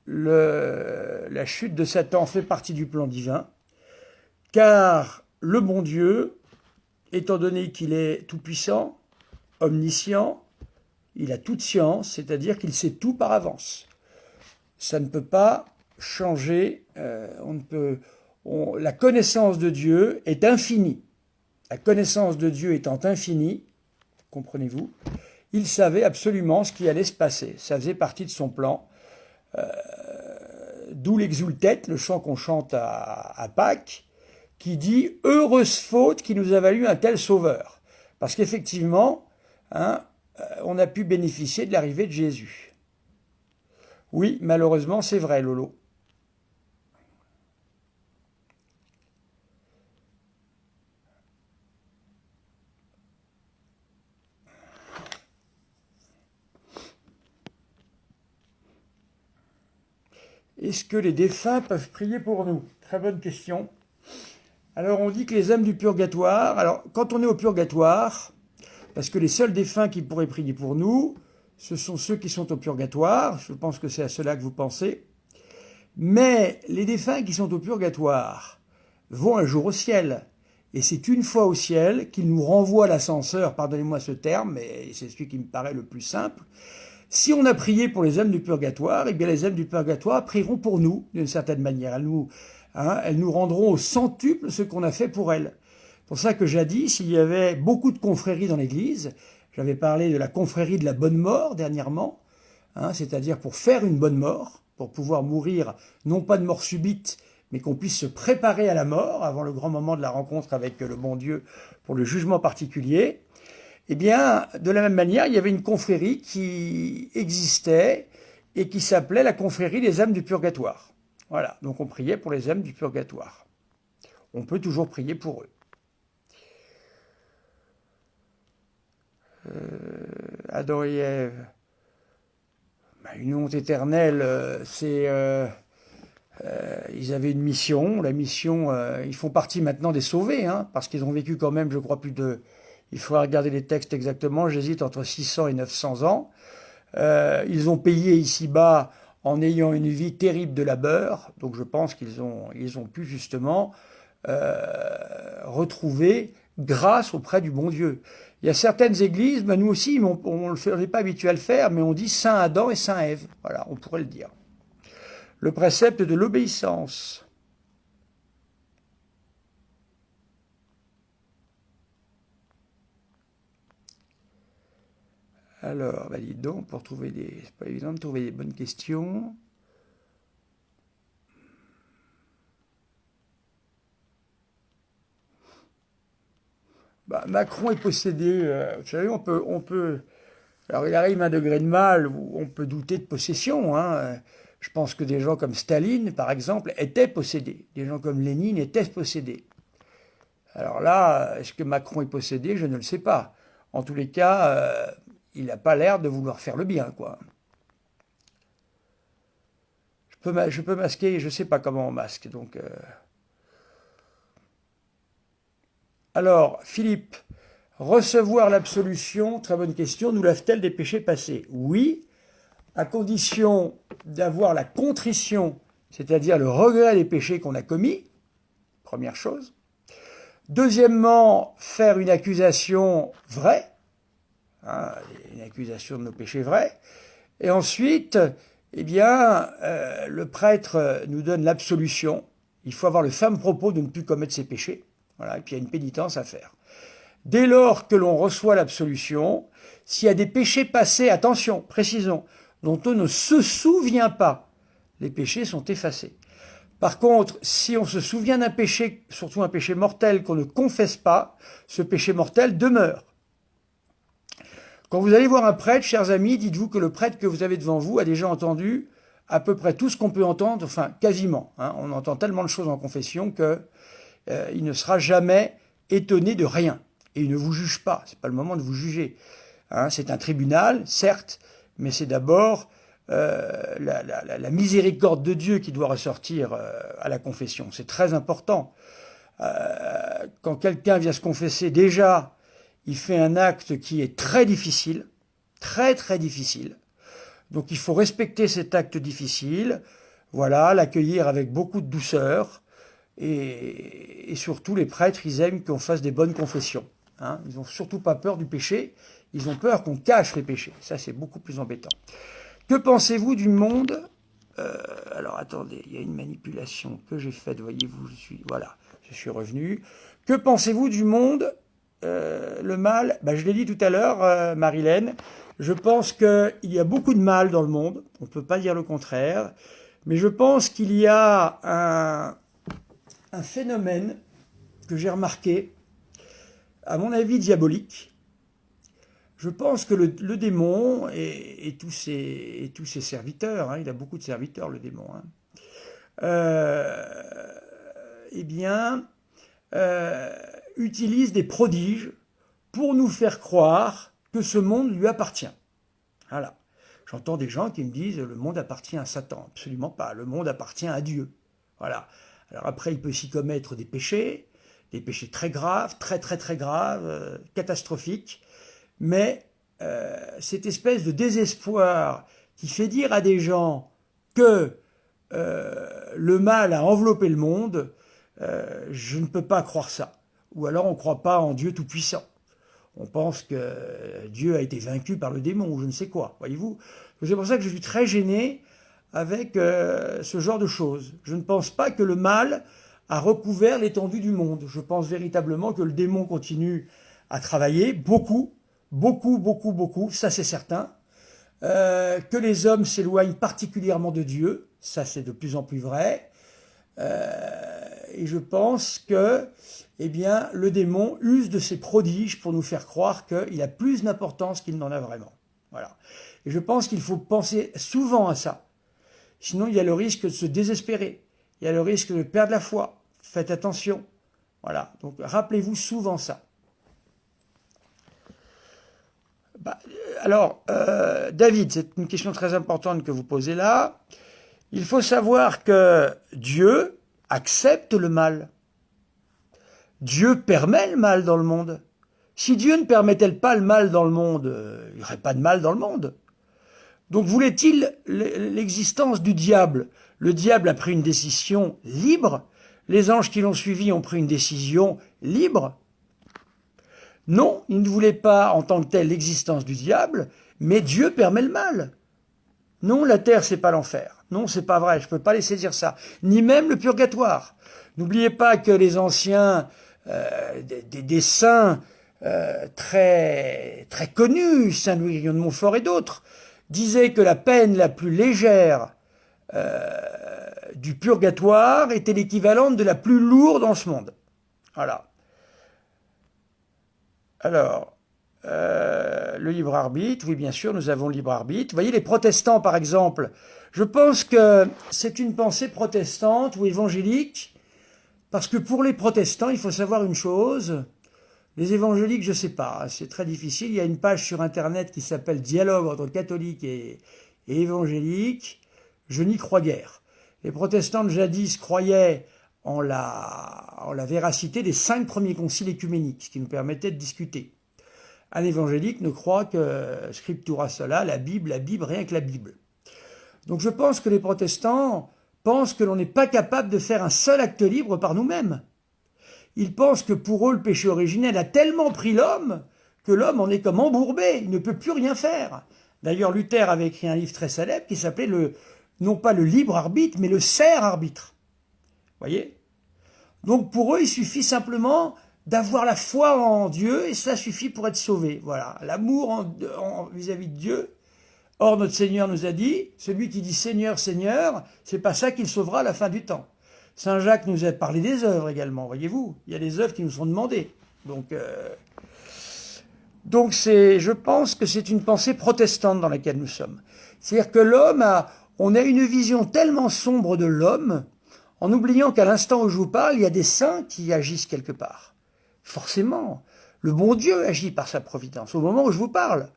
la chute de Satan fait partie du plan divin, car le bon Dieu, étant donné qu'il est tout-puissant, omniscient, il a toute science, c'est-à-dire qu'il sait tout par avance. Ça ne peut pas changer, la connaissance de Dieu est infinie. La connaissance de Dieu étant infinie, comprenez-vous, il savait absolument ce qui allait se passer. Ça faisait partie de son plan. D'où l'exultet, le chant qu'on chante à Pâques, qui dit « Heureuse faute qui nous a valu un tel sauveur ». Parce qu'effectivement, hein, on a pu bénéficier de l'arrivée de Jésus. Oui, malheureusement, c'est vrai, Lolo. Est-ce que les défunts peuvent prier pour nous? Très bonne question. Alors on dit que les âmes du purgatoire, alors quand on est au purgatoire, parce que les seuls défunts qui pourraient prier pour nous, ce sont ceux qui sont au purgatoire, je pense que c'est à cela que vous pensez, mais les défunts qui sont au purgatoire vont un jour au ciel, et c'est une fois au ciel qu'ils nous renvoient l'ascenseur, pardonnez-moi ce terme, mais c'est celui qui me paraît le plus simple. Si on a prié pour les âmes du purgatoire, eh bien les âmes du purgatoire prieront pour nous, d'une certaine manière. Elles nous rendront au centuple ce qu'on a fait pour elles. C'est pour ça que jadis, il y avait beaucoup de confréries dans l'Église. J'avais parlé de la confrérie de la bonne mort dernièrement, c'est-à-dire pour faire une bonne mort, pour pouvoir mourir, non pas de mort subite, mais qu'on puisse se préparer à la mort avant le grand moment de la rencontre avec le bon Dieu pour le jugement particulier. Eh bien, de la même manière, il y avait une confrérie qui existait et qui s'appelait la confrérie des âmes du purgatoire. Voilà, donc on priait pour les âmes du purgatoire. On peut toujours prier pour eux. Adam et Ève, une honte éternelle, ils avaient une mission. La mission, ils font partie maintenant des sauvés, parce qu'ils ont vécu quand même, je crois, il faudra regarder les textes exactement, j'hésite entre 600 et 900 ans. Ils ont payé ici-bas en ayant une vie terrible de labeur, donc je pense qu'ils ont pu justement retrouver grâce auprès du bon Dieu. Il y a certaines églises, nous aussi, on ne n'est pas habitué à le faire, mais on dit Saint Adam et Saint Ève. Voilà, on pourrait le dire. Le précepte de l'obéissance. Alors, dis donc, c'est pas évident de trouver des bonnes questions. Macron est possédé, vous savez, on peut, alors il arrive un degré de mal où on peut douter de possession, Je pense que des gens comme Staline, par exemple, étaient possédés. Des gens comme Lénine étaient possédés. Alors là, est-ce que Macron est possédé? Je ne le sais pas. En tous les cas, il n'a pas l'air de vouloir faire le bien, quoi. Je peux masquer, je ne sais pas comment on masque, donc... Alors, Philippe, Recevoir l'absolution, très bonne question, nous lave-t-elle des péchés passés? Oui, à condition d'avoir la contrition, c'est-à-dire le regret des péchés qu'on a commis, première chose. Deuxièmement, faire une accusation vraie, hein, une accusation de nos péchés vrais. Et ensuite, eh bien, le prêtre nous donne l'absolution. Il faut avoir le ferme propos de ne plus commettre ses péchés. Voilà, et puis il y a une pénitence à faire. Dès lors que l'on reçoit l'absolution, s'il y a des péchés passés, attention, précisons, dont on ne se souvient pas, les péchés sont effacés. Par contre, si on se souvient d'un péché, surtout un péché mortel qu'on ne confesse pas, ce péché mortel demeure. Quand vous allez voir un prêtre, chers amis, dites-vous que le prêtre que vous avez devant vous a déjà entendu à peu près tout ce qu'on peut entendre, enfin quasiment. Hein. On entend tellement de choses en confession qu'il ne sera jamais étonné de rien. Et il ne vous juge pas, c'est pas le moment de vous juger. Hein, c'est un tribunal, certes, mais c'est d'abord la miséricorde de Dieu qui doit ressortir à la confession. C'est très important. Quand quelqu'un vient se confesser, déjà, il fait un acte qui est très difficile, très très difficile. Donc il faut respecter cet acte difficile, voilà, l'accueillir avec beaucoup de douceur. Et surtout, les prêtres, ils aiment qu'on fasse des bonnes confessions. Hein. Ils n'ont surtout pas peur du péché, ils ont peur qu'on cache les péchés. Ça, c'est beaucoup plus embêtant. Que pensez-vous du monde Alors, attendez, il y a une manipulation que j'ai faite, voyez-vous, je suis revenu. Que pensez-vous du monde le mal, je l'ai dit tout à l'heure, Marilène, je pense qu'il y a beaucoup de mal dans le monde, on ne peut pas dire le contraire, mais je pense qu'il y a un phénomène que j'ai remarqué, à mon avis diabolique. Je pense que le démon et tous ses serviteurs, hein, il a beaucoup de serviteurs le démon, hein, eh bien, utilise des prodiges pour nous faire croire que ce monde lui appartient. Voilà. J'entends des gens qui me disent le monde appartient à Satan. Absolument pas. Le monde appartient à Dieu. Voilà. Alors après, il peut s'y commettre des péchés très graves, très très très graves, catastrophiques. Mais cette espèce de désespoir qui fait dire à des gens que le mal a enveloppé le monde, je ne peux pas croire ça. Ou alors on ne croit pas en Dieu tout-puissant. On pense que Dieu a été vaincu par le démon ou je ne sais quoi, voyez-vous. C'est pour ça que je suis très gêné avec ce genre de choses. Je ne pense pas que le mal a recouvert l'étendue du monde. Je pense véritablement que le démon continue à travailler, beaucoup, beaucoup, beaucoup, beaucoup, ça c'est certain. Que les hommes s'éloignent particulièrement de Dieu, ça c'est de plus en plus vrai. Et je pense que eh bien, le démon use de ses prodiges pour nous faire croire qu'il a plus d'importance qu'il n'en a vraiment. Voilà. Et je pense qu'il faut penser souvent à ça. Sinon, il y a le risque de se désespérer. Il y a le risque de perdre la foi. Faites attention. Voilà. Donc, rappelez-vous souvent ça. Alors, David, c'est une question très importante que vous posez là. Il faut savoir que Dieu accepte le mal. Dieu permet le mal dans le monde. Si Dieu ne permettait pas le mal dans le monde, il n'y aurait pas de mal dans le monde. Donc voulait-il l'existence du diable? Le diable a pris une décision libre. Les anges qui l'ont suivi ont pris une décision libre. Non, il ne voulait pas en tant que tel l'existence du diable, mais Dieu permet le mal. Non, la terre, c'est pas l'enfer. Non, c'est pas vrai, je peux pas laisser dire ça. Ni même le purgatoire. N'oubliez pas que les anciens, des saints très, très connus, Saint Louis-Guillaume de Montfort et d'autres, disaient que la peine la plus légère du purgatoire était l'équivalente de la plus lourde en ce monde. Voilà. Alors, le libre arbitre, oui bien sûr, nous avons le libre arbitre. Vous voyez, les protestants par exemple, je pense que c'est une pensée protestante ou évangélique, parce que pour les protestants, il faut savoir une chose, les évangéliques, je ne sais pas, c'est très difficile, il y a une page sur internet qui s'appelle Dialogue entre catholiques et évangéliques, je n'y crois guère. Les protestants de jadis croyaient en la véracité des 5 premiers conciles œcuméniques, ce qui nous permettait de discuter. Un évangélique ne croit que scriptura sola, la Bible, rien que la Bible. Donc je pense que les protestants pensent que l'on n'est pas capable de faire un seul acte libre par nous-mêmes. Ils pensent que pour eux, le péché originel a tellement pris l'homme que l'homme en est comme embourbé, il ne peut plus rien faire. D'ailleurs, Luther avait écrit un livre très célèbre qui s'appelait non pas le libre arbitre, mais le serf arbitre. Voyez? Donc pour eux, il suffit simplement d'avoir la foi en Dieu et ça suffit pour être sauvé. Voilà, l'amour vis-à-vis de Dieu. Or, notre Seigneur nous a dit, celui qui dit Seigneur, Seigneur, c'est pas ça qu'il sauvera à la fin du temps. Saint Jacques nous a parlé des œuvres également, voyez-vous. Il y a des œuvres qui nous sont demandées. Donc je pense que c'est une pensée protestante dans laquelle nous sommes. C'est-à-dire que on a une vision tellement sombre de l'homme, en oubliant qu'à l'instant où je vous parle, il y a des saints qui agissent quelque part. Forcément, le bon Dieu agit par sa providence, au moment où je vous parle.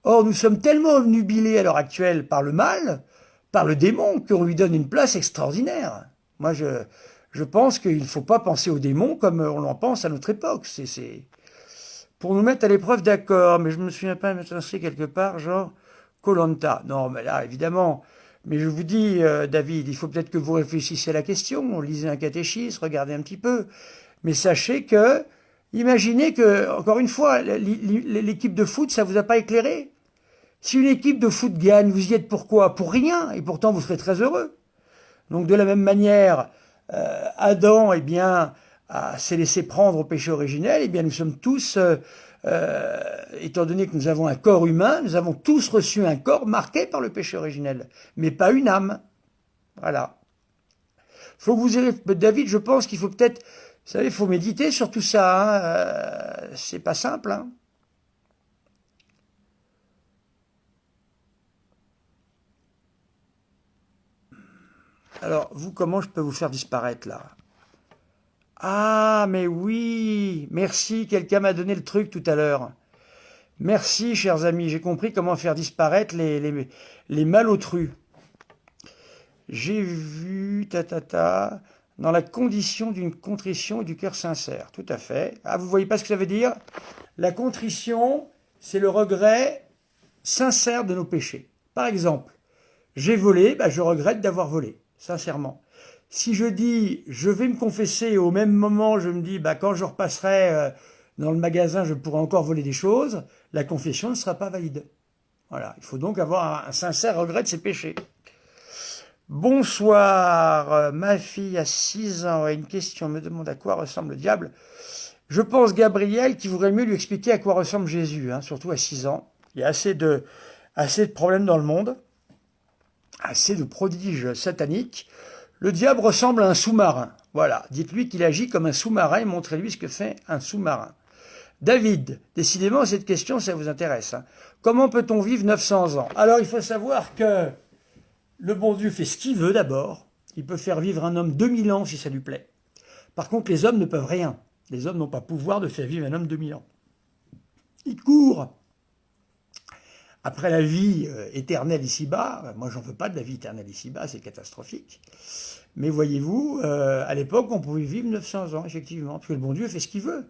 Or, nous sommes tellement obnubilés à l'heure actuelle par le mal, par le démon, qu'on lui donne une place extraordinaire. Moi, je pense qu'il ne faut pas penser au démon comme on en pense à notre époque. C'est pour nous mettre à l'épreuve, d'accord, mais je me souviens pas m'être inscrit quelque part, genre Koh-Lanta. Non, mais là, évidemment. Mais je vous dis, David, il faut peut-être que vous réfléchissiez à la question, lisez un catéchisme, regardez un petit peu. Mais sachez que, imaginez que, encore une fois, l'équipe de foot, ça vous a pas éclairé. Si une équipe de foot gagne, vous y êtes pourquoi? Pour rien, et pourtant vous serez très heureux. Donc de la même manière, Adam, eh bien, s'est laissé prendre au péché originel, eh bien nous sommes tous, étant donné que nous avons un corps humain, nous avons tous reçu un corps marqué par le péché originel, mais pas une âme. Voilà. Faut que vous ayez, David, je pense qu'il faut peut-être, vous savez, il faut méditer sur tout ça. Hein. C'est pas simple. Hein. Alors, vous, comment je peux vous faire disparaître, là? Ah, mais oui, merci, quelqu'un m'a donné le truc tout à l'heure. Merci, chers amis, j'ai compris comment faire disparaître les malotrus. J'ai vu, dans la condition d'une contrition et du cœur sincère. Tout à fait. Ah, vous voyez pas ce que ça veut dire? La contrition, c'est le regret sincère de nos péchés. Par exemple, j'ai volé, je regrette d'avoir volé, sincèrement. Si je dis, je vais me confesser, au même moment, je me dis, quand je repasserai dans le magasin, je pourrai encore voler des choses, la confession ne sera pas valide. Voilà, il faut donc avoir un sincère regret de ses péchés. Bonsoir, ma fille a 6 ans a une question, me demande à quoi ressemble le diable. Je pense, Gabriel, qu'il vaudrait mieux lui expliquer à quoi ressemble Jésus, hein, surtout à 6 ans. Il y a assez de problèmes dans le monde, assez de prodiges sataniques. Le diable ressemble à un sous-marin. Voilà, dites-lui qu'il agit comme un sous-marin et montrez-lui ce que fait un sous-marin. David, décidément, cette question, ça vous intéresse. Hein. Comment peut-on vivre 900 ans? Alors, il faut savoir que le bon Dieu fait ce qu'il veut d'abord. Il peut faire vivre un homme 2000 ans si ça lui plaît. Par contre, les hommes ne peuvent rien. Les hommes n'ont pas pouvoir de faire vivre un homme 2000 ans. Ils courent après la vie éternelle ici-bas. Moi, j'en veux pas de la vie éternelle ici-bas, c'est catastrophique. Mais voyez-vous, à l'époque, on pouvait vivre 900 ans, effectivement, parce que le bon Dieu fait ce qu'il veut.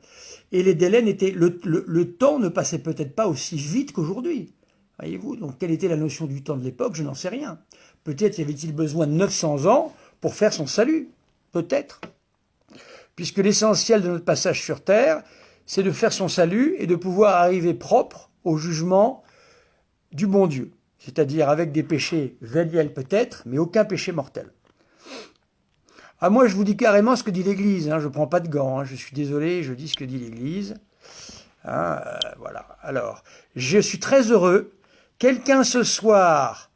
Et les délais n'étaient... Le temps ne passait peut-être pas aussi vite qu'aujourd'hui. Voyez-vous, donc quelle était la notion du temps de l'époque? Je n'en sais rien. Peut-être y avait-il besoin de 900 ans pour faire son salut. Peut-être. Puisque l'essentiel de notre passage sur Terre, c'est de faire son salut et de pouvoir arriver propre au jugement du bon Dieu. C'est-à-dire avec des péchés véniels peut-être, mais aucun péché mortel. Ah, moi, je vous dis carrément ce que dit l'Église. Hein. Je ne prends pas de gants. Hein. Je suis désolé, je dis ce que dit l'Église. Hein, voilà. Alors, je suis très heureux. Quelqu'un ce soir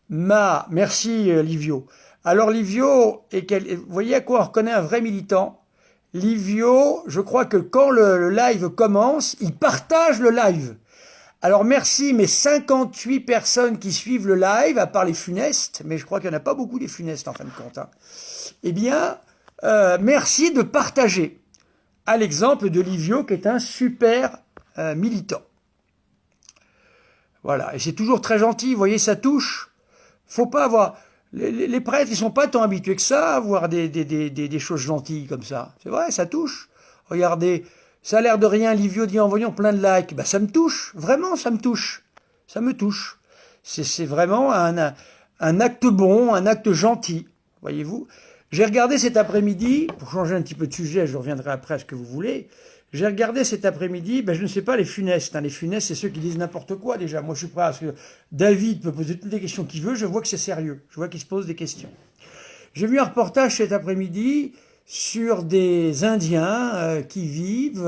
m'a... Merci, Livio. Alors, Livio, vous voyez à quoi on reconnaît un vrai militant? Livio, je crois que quand le live commence, il partage le live. Alors, merci mes 58 personnes qui suivent le live, à part les funestes, mais je crois qu'il n'y en a pas beaucoup des funestes en fin de compte. Hein. Eh bien, merci de partager, à l'exemple de Livio, qui est un super militant. Voilà, et c'est toujours très gentil, vous voyez, ça touche. Faut pas avoir... Les prêtres, ils sont pas tant habitués que ça à avoir des choses gentilles comme ça. C'est vrai, ça touche. Regardez, Ça a l'air de rien, Livio dit en voyant plein de likes. Bah, ça me touche, vraiment, ça me touche. Ça me touche. C'est vraiment un acte bon, un acte gentil, voyez-vous. J'ai regardé cet après-midi, pour changer un petit peu de sujet, je reviendrai après à ce que vous voulez. J'ai regardé cet après-midi, ben je ne sais pas, les funestes. Hein. Les funestes, c'est ceux qui disent n'importe quoi déjà. Moi, je suis prêt à ce que David peut poser toutes les questions qu'il veut. Je vois que c'est sérieux. Je vois qu'il se pose des questions. J'ai vu un reportage cet après-midi sur des Indiens qui vivent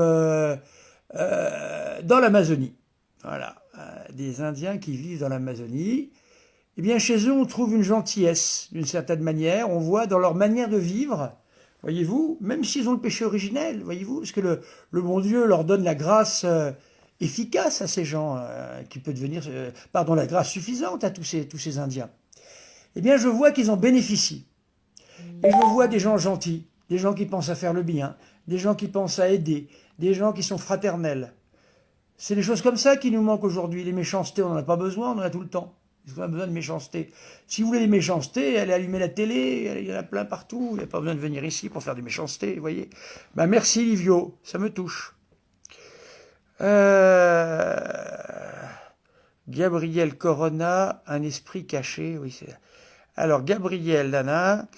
dans l'Amazonie. Voilà, des Indiens qui vivent dans l'Amazonie. Eh bien, chez eux, on trouve une gentillesse, d'une certaine manière. On voit dans leur manière de vivre, voyez-vous, même s'ils ont le péché originel, voyez-vous, parce que le bon Dieu leur donne la grâce efficace à ces gens, qui peut devenir, pardon, la grâce suffisante à tous ces Indiens. Eh bien, je vois qu'ils en bénéficient. Et je vois des gens gentils, des gens qui pensent à faire le bien, des gens qui pensent à aider, des gens qui sont fraternels. C'est des choses comme ça qui nous manquent aujourd'hui. Les méchancetés, on n'en a pas besoin, on en a tout le temps. On a besoin de méchanceté. Si vous voulez des méchancetés, allez allumer la télé, il y en a plein partout. Il n'y a pas besoin de venir ici pour faire des méchancetés, vous voyez. Ben merci Livio, ça me touche. Gabriel Corona, un esprit caché, oui c'est. Alors Gabriel Dana,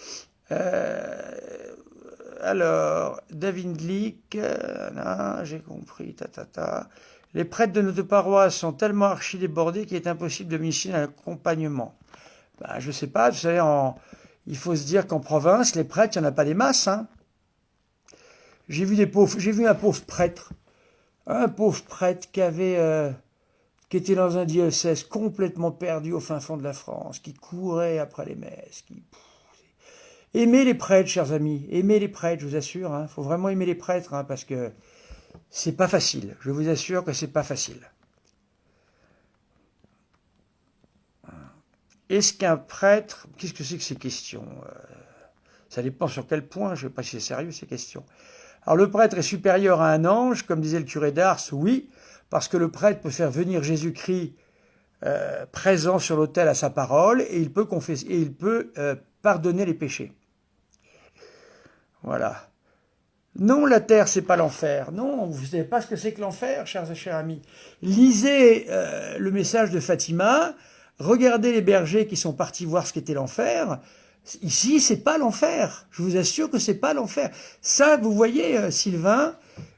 alors David Glick, j'ai compris, Les prêtres de notre paroisse sont tellement archi-débordés qu'il est impossible de m'initier un accompagnement. Ben, je sais pas, vous savez, il faut se dire qu'en province, les prêtres, il n'y en a pas des masses. Hein. J'ai vu un pauvre prêtre qui était dans un diocèse complètement perdu au fin fond de la France, qui courait après les messes, Aimez les prêtres, chers amis, aimez les prêtres, je vous assure. Il faut vraiment aimer les prêtres, parce que c'est pas facile. Je vous assure que c'est pas facile. Est-ce qu'un prêtre... Qu'est-ce que c'est que ces questions Ça dépend sur quel point, je ne sais pas si c'est sérieux ces questions. Alors le prêtre est supérieur à un ange, comme disait le curé d'Ars, oui, parce que le prêtre peut faire venir Jésus-Christ présent sur l'autel à sa parole, et il peut confesser, et il peut pardonner les péchés. Voilà. Non, la terre, c'est pas l'enfer. Non, vous ne savez pas ce que c'est que l'enfer, chers amis. Lisez le message de Fatima, regardez les bergers qui sont partis voir ce qu'était l'enfer. Ici, c'est pas l'enfer. Je vous assure que c'est pas l'enfer. Ça, vous voyez, Sylvain,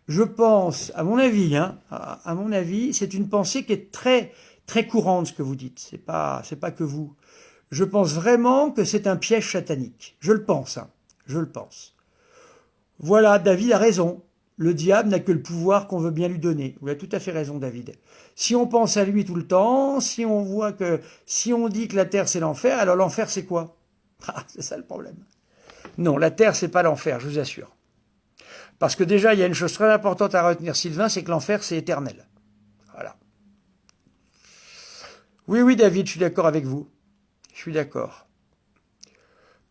je pense, à mon avis, c'est une pensée qui est très, très courante, ce que vous dites. C'est pas que vous. Je pense vraiment que c'est un piège satanique. Je le pense, je le pense. Voilà, David a raison. Le diable n'a que le pouvoir qu'on veut bien lui donner. Vous avez tout à fait raison, David. Si on pense à lui tout le temps, si on dit que la terre c'est l'enfer, alors l'enfer c'est quoi? C'est ça le problème. Non, la terre c'est pas l'enfer, je vous assure. Parce que déjà, il y a une chose très importante à retenir, Sylvain, c'est que l'enfer c'est éternel. Voilà. Oui, David, je suis d'accord avec vous. Je suis d'accord.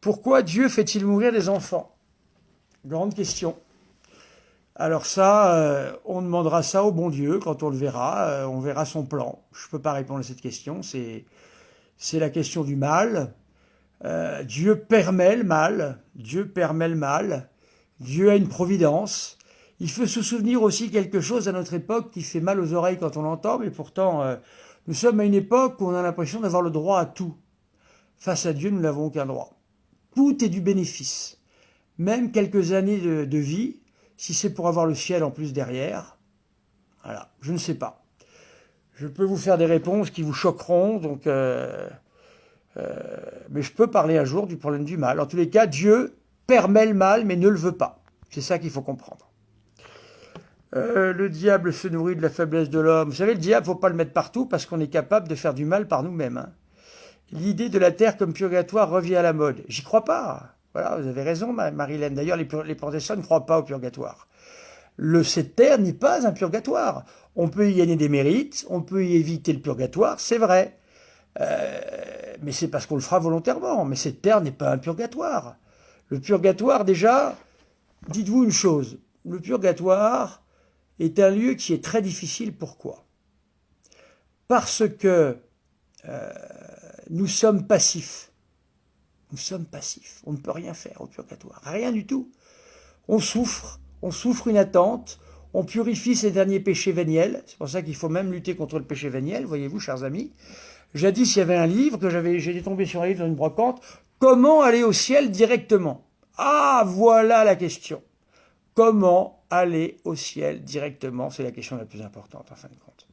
Pourquoi Dieu fait-il mourir des enfants? Grande question. Alors ça, on demandera ça au bon Dieu quand on le verra. On verra son plan. Je ne peux pas répondre à cette question. C'est la question du mal. Dieu permet le mal. Dieu permet le mal. Dieu a une providence. Il faut se souvenir aussi quelque chose à notre époque qui fait mal aux oreilles quand on l'entend, mais pourtant, nous sommes à une époque où on a l'impression d'avoir le droit à tout. Face à Dieu, nous n'avons aucun droit. Tout est du bénéfice. Même quelques années de vie, si c'est pour avoir le ciel en plus derrière, voilà, je ne sais pas. Je peux vous faire des réponses qui vous choqueront, donc, mais je peux parler un jour du problème du mal. En tous les cas, Dieu permet le mal, mais ne le veut pas. C'est ça qu'il faut comprendre. Le diable se nourrit de la faiblesse de l'homme. Vous savez, le diable, il ne faut pas le mettre partout parce qu'on est capable de faire du mal par nous-mêmes. L'idée de la terre comme purgatoire revient à la mode. J'y crois pas. Voilà, vous avez raison, Marilène. D'ailleurs, les protestants ne croient pas au purgatoire. Cette terre n'est pas un purgatoire. On peut y gagner des mérites, on peut y éviter le purgatoire, c'est vrai. Mais c'est parce qu'on le fera volontairement. Mais cette terre n'est pas un purgatoire. Le purgatoire, déjà, dites-vous une chose. Le purgatoire est un lieu qui est très difficile. Pourquoi? Parce que nous sommes passifs. Nous sommes passifs. On ne peut rien faire au purgatoire. Rien du tout. On souffre une attente. on purifie ces derniers péchés véniels. C'est pour ça qu'il faut même lutter contre le péché véniel, voyez-vous, chers amis. Jadis, il y avait un livre que j'étais tombé sur un livre dans une brocante. Comment aller au ciel directement? Ah, voilà la question. Comment aller au ciel directement? C'est la question la plus importante, en fin de compte.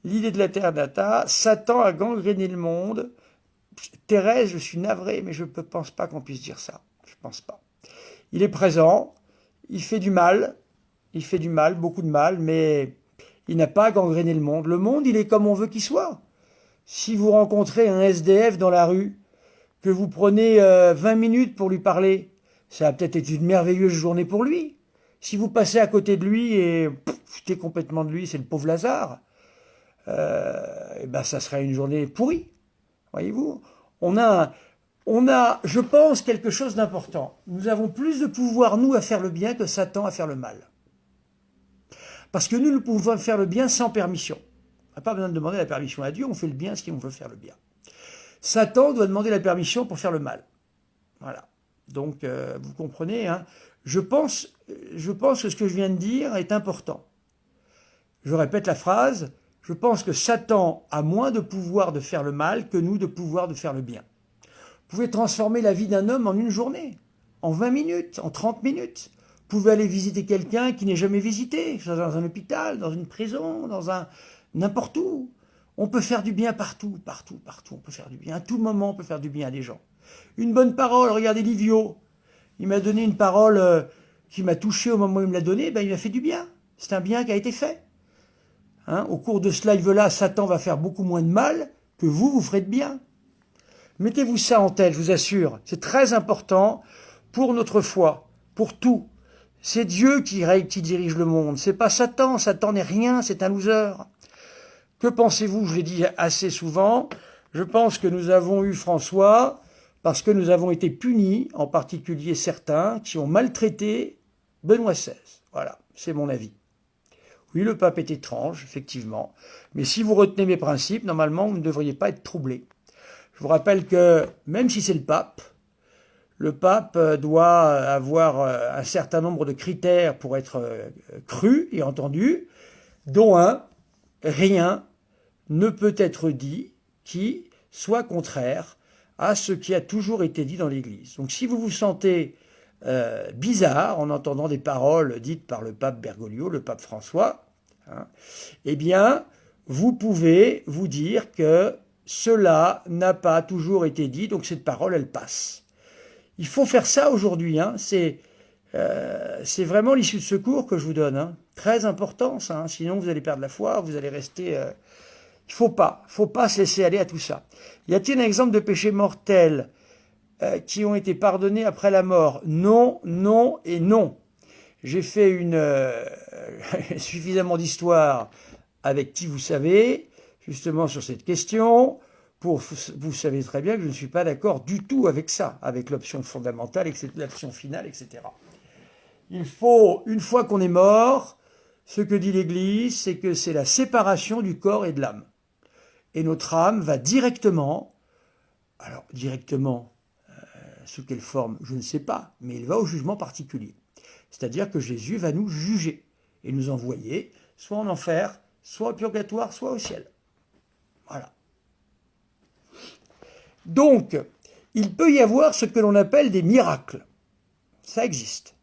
L'idée de la terre data, Satan a gangréné le monde. Thérèse, je suis navré, mais je ne pense pas qu'on puisse dire ça. Je ne pense pas. Il est présent, il fait du mal, beaucoup de mal, mais il n'a pas gangréné le monde. Le monde, il est comme on veut qu'il soit. Si vous rencontrez un SDF dans la rue, que vous prenez 20 minutes pour lui parler, ça a peut-être été une merveilleuse journée pour lui. Si vous passez à côté de lui et foutez complètement de lui, c'est le pauvre Lazare, et ben ça serait une journée pourrie. Voyez-vous, on a, je pense, quelque chose d'important. Nous avons plus de pouvoir, nous, à faire le bien que Satan à faire le mal. Parce que nous pouvons faire le bien sans permission. On n'a pas besoin de demander la permission à Dieu, on fait le bien si on veut faire le bien. Satan doit demander la permission pour faire le mal. Voilà. Donc, vous comprenez, hein, je pense que ce que je viens de dire est important. Je répète la phrase, je pense que Satan a moins de pouvoir de faire le mal que nous de pouvoir de faire le bien. Vous pouvez transformer la vie d'un homme en une journée, en 20 minutes, en 30 minutes. Vous pouvez aller visiter quelqu'un qui n'est jamais visité, dans un hôpital, dans une prison, n'importe où. On peut faire du bien partout, partout, partout. On peut faire du bien. À tout moment, on peut faire du bien à des gens. Une bonne parole, regardez Livio. Il m'a donné une parole qui m'a touché au moment où il me l'a donnée, ben, il m'a fait du bien. C'est un bien qui a été fait. Hein, au cours de ce live-là, Satan va faire beaucoup moins de mal que vous ferez de bien. Mettez-vous ça en tête, je vous assure. C'est très important pour notre foi, pour tout. C'est Dieu qui dirige le monde. C'est pas Satan. Satan n'est rien, c'est un loser. Que pensez-vous? Je l'ai dit assez souvent. Je pense que nous avons eu François parce que nous avons été punis, en particulier certains, qui ont maltraité Benoît XVI. Voilà, c'est mon avis. Oui, le pape est étrange, effectivement. Mais si vous retenez mes principes, normalement, vous ne devriez pas être troublé. Je vous rappelle que, même si c'est le pape doit avoir un certain nombre de critères pour être cru et entendu, dont un, rien ne peut être dit qui soit contraire à ce qui a toujours été dit dans l'Église. Donc si vous vous sentez bizarre en entendant des paroles dites par le pape Bergoglio, le pape François, hein, eh bien, vous pouvez vous dire que cela n'a pas toujours été dit, donc cette parole, elle passe. Il faut faire ça aujourd'hui, hein. C'est vraiment l'issue de secours que je vous donne. Hein. Très important, ça. Hein. Sinon, vous allez perdre la foi, vous allez rester... Il faut pas se laisser aller à tout ça. Y a-t-il un exemple de péché mortel qui ont été pardonnés après la mort? Non, non et non. J'ai fait suffisamment d'histoire avec qui vous savez, justement sur cette question. Vous savez très bien que je ne suis pas d'accord du tout avec ça, avec l'option fondamentale, l'option finale, etc. Il faut, une fois qu'on est mort, ce que dit l'Église, c'est que c'est la séparation du corps et de l'âme. Et notre âme va directement, alors directement, sous quelle forme, je ne sais pas, mais il va au jugement particulier. C'est-à-dire que Jésus va nous juger et nous envoyer soit en enfer, soit au purgatoire, soit au ciel. Voilà. Donc, il peut y avoir ce que l'on appelle des miracles. Ça existe.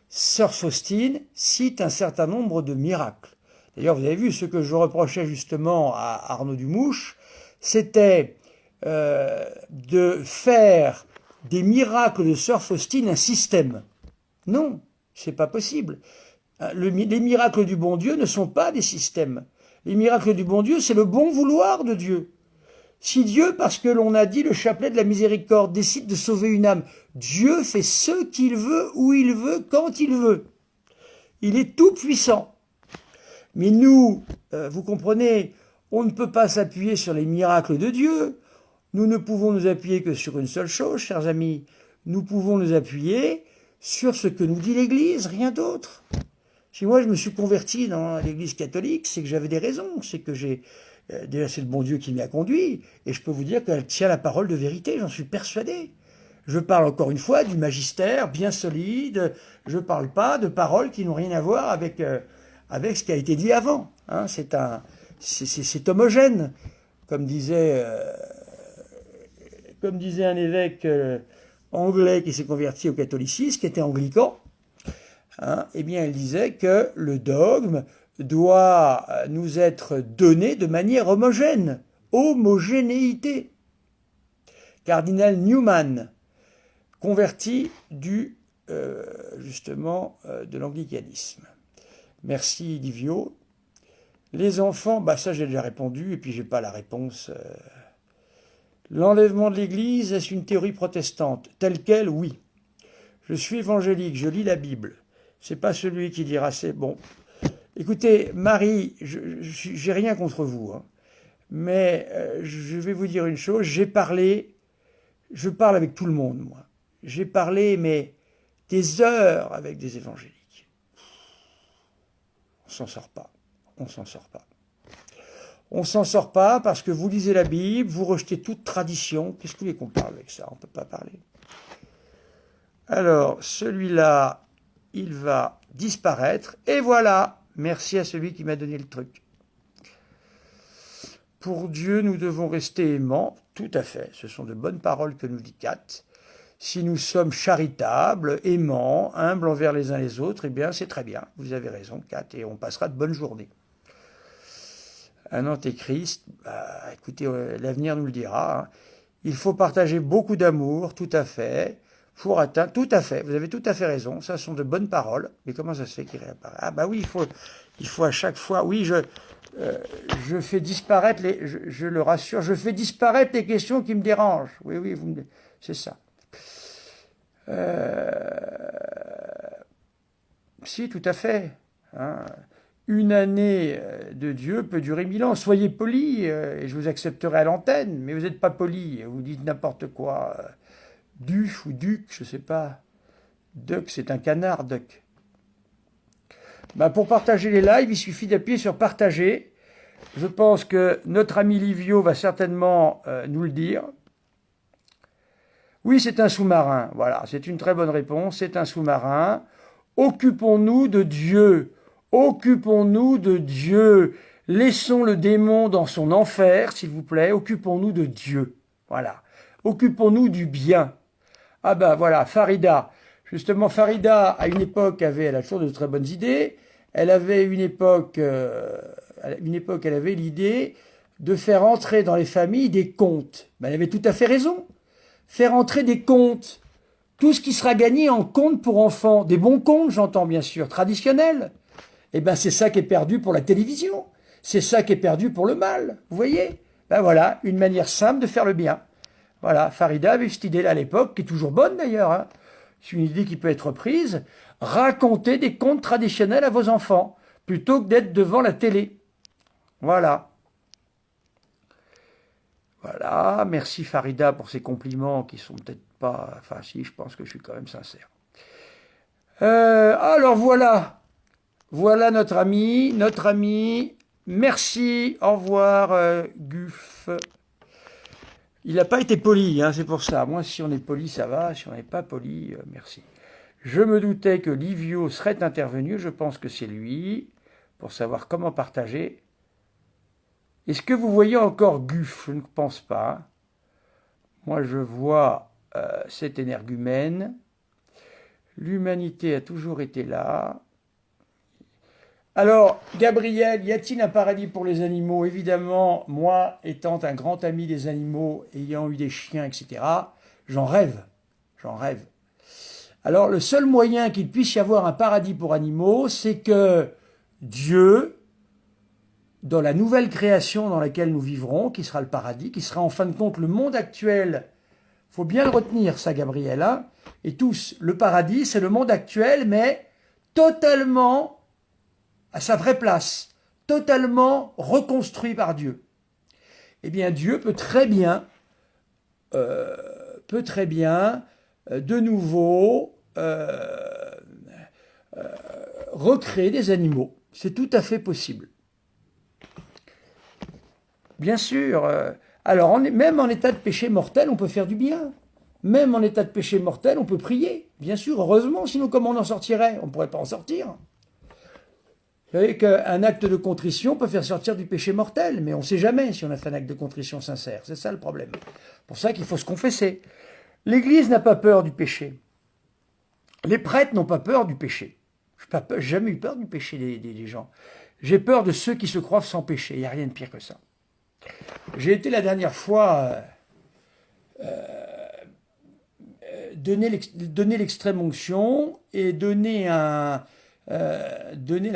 Sœur Faustine cite un certain nombre de miracles. D'ailleurs, vous avez vu, ce que je reprochais justement à Arnaud Dumouche, c'était de faire des miracles de Sœur Faustine un système. Non, c'est pas possible. Les miracles du bon Dieu ne sont pas des systèmes. Les miracles du bon Dieu, c'est le bon vouloir de Dieu. Si Dieu, parce que l'on a dit le chapelet de la miséricorde, décide de sauver une âme, Dieu fait ce qu'il veut, où il veut, quand il veut. Il est tout puissant. Mais nous, vous comprenez, on ne peut pas s'appuyer sur les miracles de Dieu. Nous ne pouvons nous appuyer que sur une seule chose, chers amis. Nous pouvons nous appuyer sur ce que nous dit l'Église, rien d'autre. Si moi je me suis converti dans l'Église catholique, c'est que j'avais des raisons, c'est que déjà c'est le bon Dieu qui m'y a conduit, et je peux vous dire qu'elle tient la parole de vérité, j'en suis persuadé. Je parle encore une fois du magistère bien solide, je ne parle pas de paroles qui n'ont rien à voir avec avec ce qui a été dit avant. Hein. C'est homogène, comme disait un évêque anglais qui s'est converti au catholicisme, qui était anglican. Hein, eh bien, il disait que le dogme doit nous être donné de manière homogène. Homogénéité. Cardinal Newman, converti justement de l'anglicanisme. Merci Livio. Les enfants, ça j'ai déjà répondu, et puis j'ai pas la réponse. L'enlèvement de l'Église, est-ce une théorie protestante? Telle quelle, oui. Je suis évangélique, je lis la Bible. C'est pas celui qui dira c'est bon. Écoutez, Marie, j'ai rien contre vous, hein, mais je vais vous dire une chose, je parle avec tout le monde, moi. J'ai parlé, mais des heures avec des évangéliques. On s'en sort pas. On s'en sort pas. On s'en sort pas parce que vous lisez la Bible, vous rejetez toute tradition. Qu'est-ce que vous voulez qu'on parle avec ça? On ne peut pas parler. Alors, celui-là, il va disparaître. Et voilà, merci à celui qui m'a donné le truc. Pour Dieu, nous devons rester aimants. Tout à fait. Ce sont de bonnes paroles que nous dit Kat. Si nous sommes charitables, aimants, humbles envers les uns les autres, eh bien, c'est très bien. Vous avez raison, Kat, et on passera de bonnes journées. Un antéchrist, écoutez, l'avenir nous le dira. Hein. Il faut partager beaucoup d'amour, tout à fait, pour atteindre, tout à fait, vous avez tout à fait raison, ça sont de bonnes paroles, mais comment ça se fait qu'il réapparaît? Ah oui, il faut à chaque fois, oui, je fais disparaître je le rassure, je fais disparaître les questions qui me dérangent. Oui, c'est ça. Si, tout à fait. Hein. Une année de Dieu peut durer 1000 ans. Soyez polis et je vous accepterai à l'antenne, mais vous n'êtes pas polis, vous dites n'importe quoi. Duf ou duc, je ne sais pas. Duck, c'est un canard, duck. Pour partager les lives, il suffit d'appuyer sur partager. Je pense que notre ami Livio va certainement nous le dire. Oui, c'est un sous-marin. Voilà, c'est une très bonne réponse. C'est un sous-marin. Occupons-nous de Dieu. Occupons-nous de Dieu. Laissons le démon dans son enfer, s'il vous plaît. Occupons-nous de Dieu. Voilà. Occupons-nous du bien. Ah voilà, Farida. Justement, Farida, à une époque, elle a toujours de très bonnes idées. Elle avait elle avait l'idée de faire entrer dans les familles des contes. Elle avait tout à fait raison. Faire entrer des contes. Tout ce qui sera gagné en contes pour enfants. Des bons contes, j'entends bien sûr, traditionnels. C'est ça qui est perdu pour la télévision. C'est ça qui est perdu pour le mal. Vous voyez? Voilà, une manière simple de faire le bien. Voilà, Farida avait cette idée-là à l'époque, qui est toujours bonne d'ailleurs. Hein. C'est une idée qui peut être prise. Racontez des contes traditionnels à vos enfants, plutôt que d'être devant la télé. Voilà. Voilà, merci Farida pour ces compliments qui sont peut-être pas... Enfin si, je pense que je suis quand même sincère. Alors voilà. Voilà notre ami. Merci, au revoir Guff. Il n'a pas été poli, hein, c'est pour ça. Moi, si on est poli, ça va. Si on n'est pas poli, merci. Je me doutais que Livio serait intervenu. Je pense que c'est lui, pour savoir comment partager. Est-ce que vous voyez encore Guff? Je ne pense pas. Moi, je vois cet énergumène. L'humanité a toujours été là. Alors, Gabriel, y a-t-il un paradis pour les animaux? Évidemment, moi, étant un grand ami des animaux, ayant eu des chiens, etc., j'en rêve. Alors, le seul moyen qu'il puisse y avoir un paradis pour animaux, c'est que Dieu, dans la nouvelle création dans laquelle nous vivrons, qui sera le paradis, qui sera en fin de compte le monde actuel, il faut bien le retenir, ça, Gabriel, hein, et tous, le paradis, c'est le monde actuel, mais totalement à sa vraie place, totalement reconstruit par Dieu. Eh bien, Dieu peut très bien de nouveau recréer des animaux. C'est tout à fait possible. Bien sûr. Alors, même en état de péché mortel, on peut faire du bien. Même en état de péché mortel, on peut prier. Bien sûr, heureusement, sinon comment on en sortirait? On ne pourrait pas en sortir. Vous savez qu'un acte de contrition peut faire sortir du péché mortel, mais on ne sait jamais si on a fait un acte de contrition sincère. C'est ça le problème. C'est pour ça qu'il faut se confesser. L'Église n'a pas peur du péché. Les prêtres n'ont pas peur du péché. Je n'ai jamais eu peur du péché des gens. J'ai peur de ceux qui se croient sans péché. Il n'y a rien de pire que ça. J'ai été la dernière fois donner l'extrême onction et donner la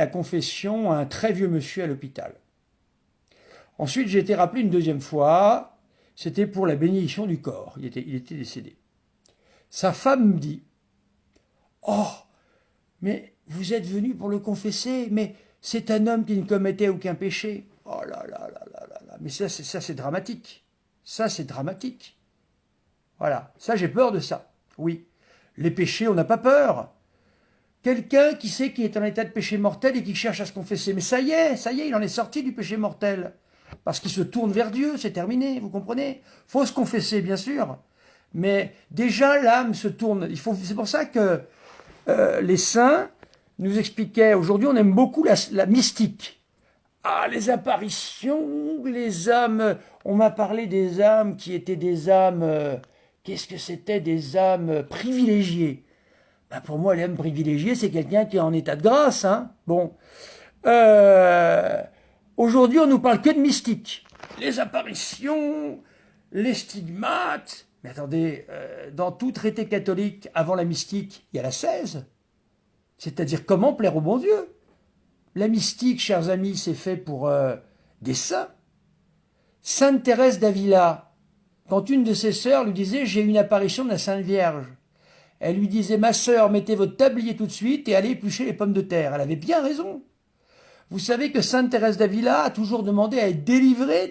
confession à un très vieux monsieur à l'hôpital. Ensuite, j'ai été rappelé une deuxième fois. C'était pour la bénédiction du corps. Il était décédé. Sa femme me dit « Oh, mais vous êtes venu pour le confesser, mais c'est un homme qui ne commettait aucun péché. » Oh là là là là là là. Mais ça c'est dramatique. Ça, c'est dramatique. Voilà. Ça, j'ai peur de ça. Oui. Les péchés, on n'a pas peur. Quelqu'un qui sait qu'il est en état de péché mortel et qui cherche à se confesser. Mais ça y est, il en est sorti du péché mortel. Parce qu'il se tourne vers Dieu, c'est terminé, vous comprenez? Faut se confesser, bien sûr. Mais déjà, l'âme se tourne. C'est pour ça que les saints nous expliquaient, aujourd'hui on aime beaucoup la mystique. Ah, les apparitions, les âmes, on m'a parlé des âmes qui étaient des âmes, qu'est-ce que c'était? Des âmes privilégiées. Ben pour moi, l'âme privilégiée, c'est quelqu'un qui est en état de grâce. Hein. Bon. Aujourd'hui, on nous parle que de mystique. Les apparitions, les stigmates. Mais attendez, dans tout traité catholique, avant la mystique, il y a l'ascèse. C'est-à-dire comment plaire au bon Dieu. La mystique, chers amis, c'est fait pour des saints. Sainte Thérèse d'Avila, quand une de ses sœurs lui disait « J'ai une apparition de la Sainte Vierge », elle lui disait « Ma sœur, mettez votre tablier tout de suite et allez éplucher les pommes de terre. » Elle avait bien raison. Vous savez que Sainte Thérèse d'Avila a toujours demandé à être délivrée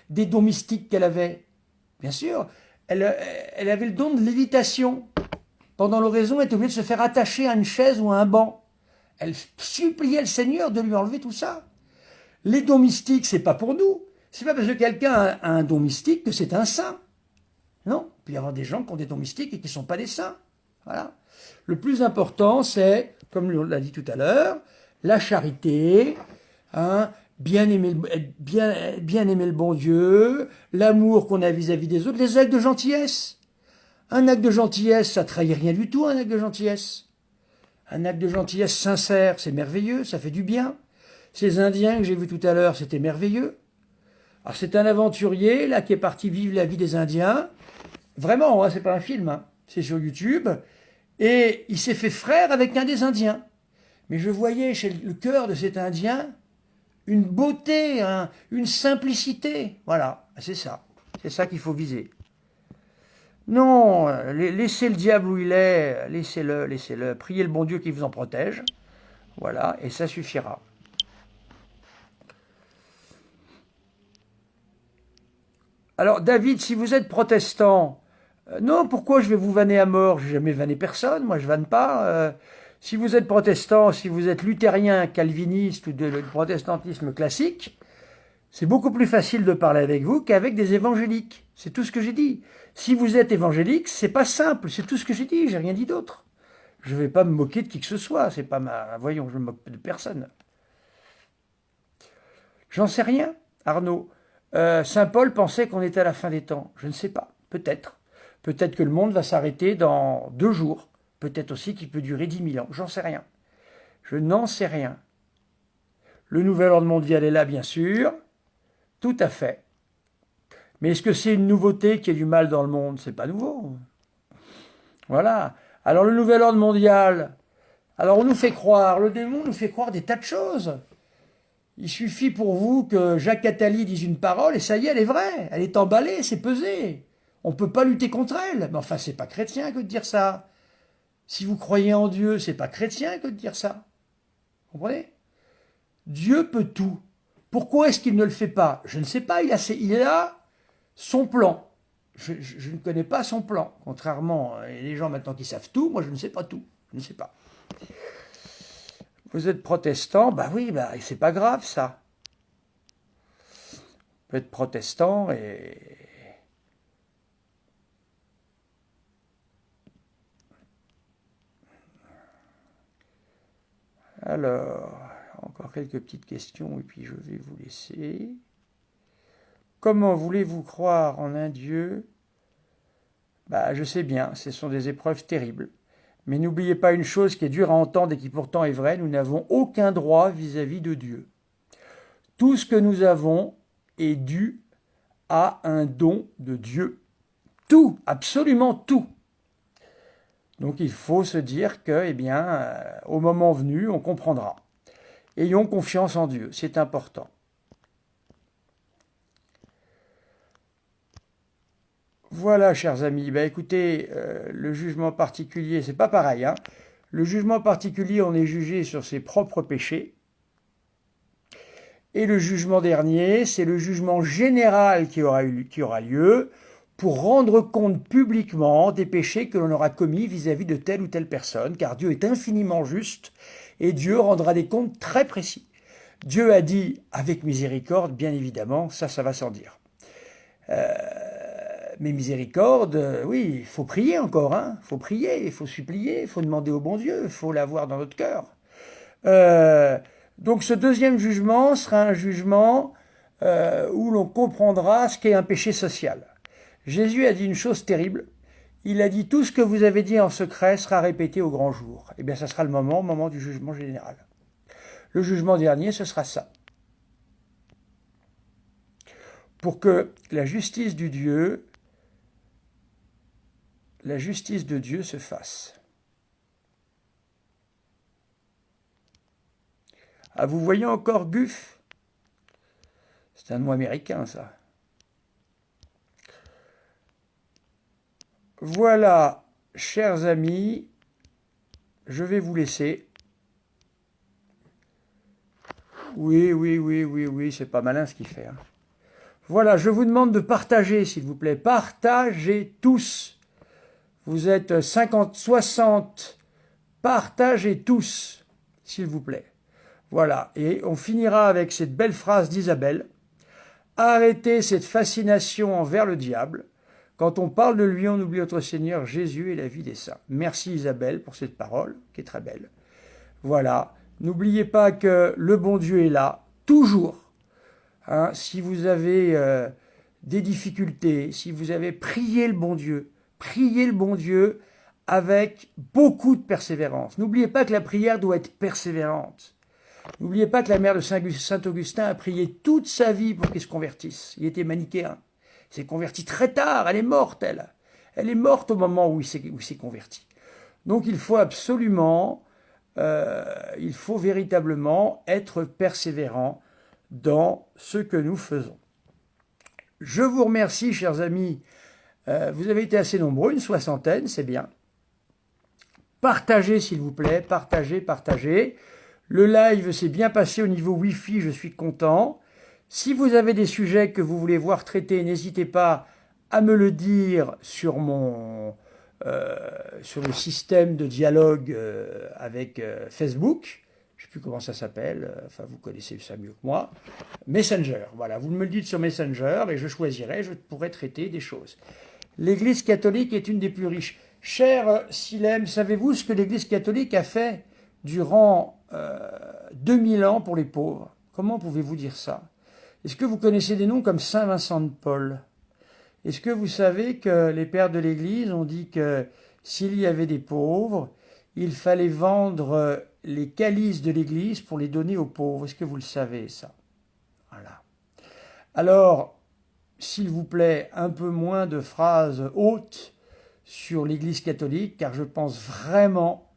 des dons mystiques qu'elle avait. Bien sûr, elle avait le don de lévitation. Pendant l'oraison, elle était obligée de se faire attacher à une chaise ou à un banc. Elle suppliait le Seigneur de lui enlever tout ça. Les dons mystiques, c'est pas pour nous. C'est pas parce que quelqu'un a un don mystique que c'est un saint. Non, il peut y avoir des gens qui ont des dons mystiques et qui ne sont pas des saints. Voilà. Le plus important, c'est, comme on l'a dit tout à l'heure, la charité, hein, bien aimer le bon Dieu, l'amour qu'on a vis-à-vis des autres, les actes de gentillesse. Un acte de gentillesse, ça ne trahit rien du tout, un acte de gentillesse. Un acte de gentillesse sincère, c'est merveilleux, ça fait du bien. Ces Indiens que j'ai vus tout à l'heure, c'était merveilleux. Alors c'est un aventurier là qui est parti vivre la vie des Indiens. Vraiment, hein, c'est pas un film, hein. C'est sur YouTube. Et il s'est fait frère avec un des Indiens. Mais je voyais chez le cœur de cet Indien une beauté, une simplicité. Voilà, c'est ça. C'est ça qu'il faut viser. Non, laissez le diable où il est, laissez-le. Priez le bon Dieu qui vous en protège. Voilà, et ça suffira. Alors, David, si vous êtes protestant, non, pourquoi je vais vous vanner à mort? Je n'ai jamais vanné personne, moi je vanne pas. Si vous êtes protestant, si vous êtes luthérien, calviniste ou de protestantisme classique, c'est beaucoup plus facile de parler avec vous qu'avec des évangéliques. C'est tout ce que j'ai dit. Si vous êtes évangélique, c'est pas simple, c'est tout ce que j'ai dit, j'ai rien dit d'autre. Je ne vais pas me moquer de qui que ce soit, c'est pas ma... Voyons, je ne me moque de personne. J'en sais rien, Arnaud. Saint Paul pensait qu'on était à la fin des temps. Je ne sais pas, peut-être. Peut-être que le monde va s'arrêter dans 2 jours. Peut-être aussi qu'il peut durer 10 000 ans. J'en sais rien. Je n'en sais rien. Le nouvel ordre mondial est là, bien sûr. Tout à fait. Mais est-ce que c'est une nouveauté qu'il y ait du mal dans le monde? C'est pas nouveau. Voilà. Alors le nouvel ordre mondial, alors on nous fait croire, le démon nous fait croire des tas de choses. Il suffit pour vous que Jacques Attali dise une parole et ça y est, elle est vraie. Elle est emballée, c'est pesé. On ne peut pas lutter contre elle. Mais enfin, c'est pas chrétien que de dire ça. Si vous croyez en Dieu, c'est pas chrétien que de dire ça. Vous comprenez? Dieu peut tout. Pourquoi est-ce qu'il ne le fait pas? Je ne sais pas, il a son plan. Je ne connais pas son plan. Contrairement à les gens maintenant qui savent tout, moi je ne sais pas tout. Je ne sais pas. Vous êtes protestant? Bah oui, bah, c'est pas grave ça. Vous êtes protestant et... Alors, encore quelques petites questions et puis je vais vous laisser. Comment voulez-vous croire en un Dieu? Je sais bien, ce sont des épreuves terribles. Mais n'oubliez pas une chose qui est dure à entendre et qui pourtant est vraie, nous n'avons aucun droit vis-à-vis de Dieu. Tout ce que nous avons est dû à un don de Dieu. Tout, absolument tout. Donc il faut se dire que, au moment venu, on comprendra. Ayons confiance en Dieu, c'est important. Voilà, chers amis. Écoutez, le jugement particulier, c'est pas pareil. Le jugement particulier, on est jugé sur ses propres péchés. Et le jugement dernier, c'est le jugement général qui aura lieu pour rendre compte publiquement des péchés que l'on aura commis vis-à-vis de telle ou telle personne, car Dieu est infiniment juste et Dieu rendra des comptes très précis. Dieu a dit avec miséricorde, bien évidemment, ça va sans dire. Mais miséricorde, oui, il faut prier encore, il faut prier, il faut supplier, il faut demander au bon Dieu, il faut l'avoir dans notre cœur. Donc ce deuxième jugement sera un jugement où l'on comprendra ce qu'est un péché social. Jésus a dit une chose terrible, il a dit tout ce que vous avez dit en secret sera répété au grand jour. Eh bien ça sera le moment du jugement général. Le jugement dernier, ce sera ça. Pour que la justice de Dieu se fasse. Ah, vous voyez encore Guff? C'est un mot américain, ça. Voilà, chers amis, je vais vous laisser. Oui, c'est pas malin ce qu'il fait. Voilà, je vous demande de partager, s'il vous plaît. Partagez tous. Vous êtes 50, 60. Partagez tous, s'il vous plaît. Voilà, et on finira avec cette belle phrase d'Isabelle. Arrêtez cette fascination envers le diable. Quand on parle de lui, on oublie notre Seigneur Jésus et la vie des saints. Merci Isabelle pour cette parole, qui est très belle. Voilà, n'oubliez pas que le bon Dieu est là, toujours. Si vous avez des difficultés, si vous avez prié le bon Dieu avec beaucoup de persévérance. N'oubliez pas que la prière doit être persévérante. N'oubliez pas que la mère de Saint-Augustin a prié toute sa vie pour qu'il se convertisse. Il était manichéen. Il s'est converti très tard. Elle est morte, elle. Elle est morte au moment où il s'est converti. Donc il faut absolument, il faut véritablement être persévérant dans ce que nous faisons. Je vous remercie, chers amis. Vous avez été assez nombreux, une soixantaine, c'est bien. Partagez, s'il vous plaît. Partagez. Le live s'est bien passé au niveau Wi-Fi, je suis content. Si vous avez des sujets que vous voulez voir traités, n'hésitez pas à me le dire sur le système de dialogue avec Facebook. Je ne sais plus comment ça s'appelle, vous connaissez ça mieux que moi. Messenger, voilà, vous me le dites sur Messenger et je choisirai, je pourrai traiter des choses. L'Église catholique est une des plus riches. Cher Silem, savez-vous ce que l'Église catholique a fait durant 2000 ans pour les pauvres? Comment pouvez-vous dire ça? Est-ce que vous connaissez des noms comme Saint Vincent de Paul? Est-ce que vous savez que les pères de l'Église ont dit que s'il y avait des pauvres, il fallait vendre les calices de l'Église pour les donner aux pauvres? Est-ce que vous le savez, ça? Voilà. Alors, s'il vous plaît, un peu moins de phrases hautes sur l'Église catholique, car je pense vraiment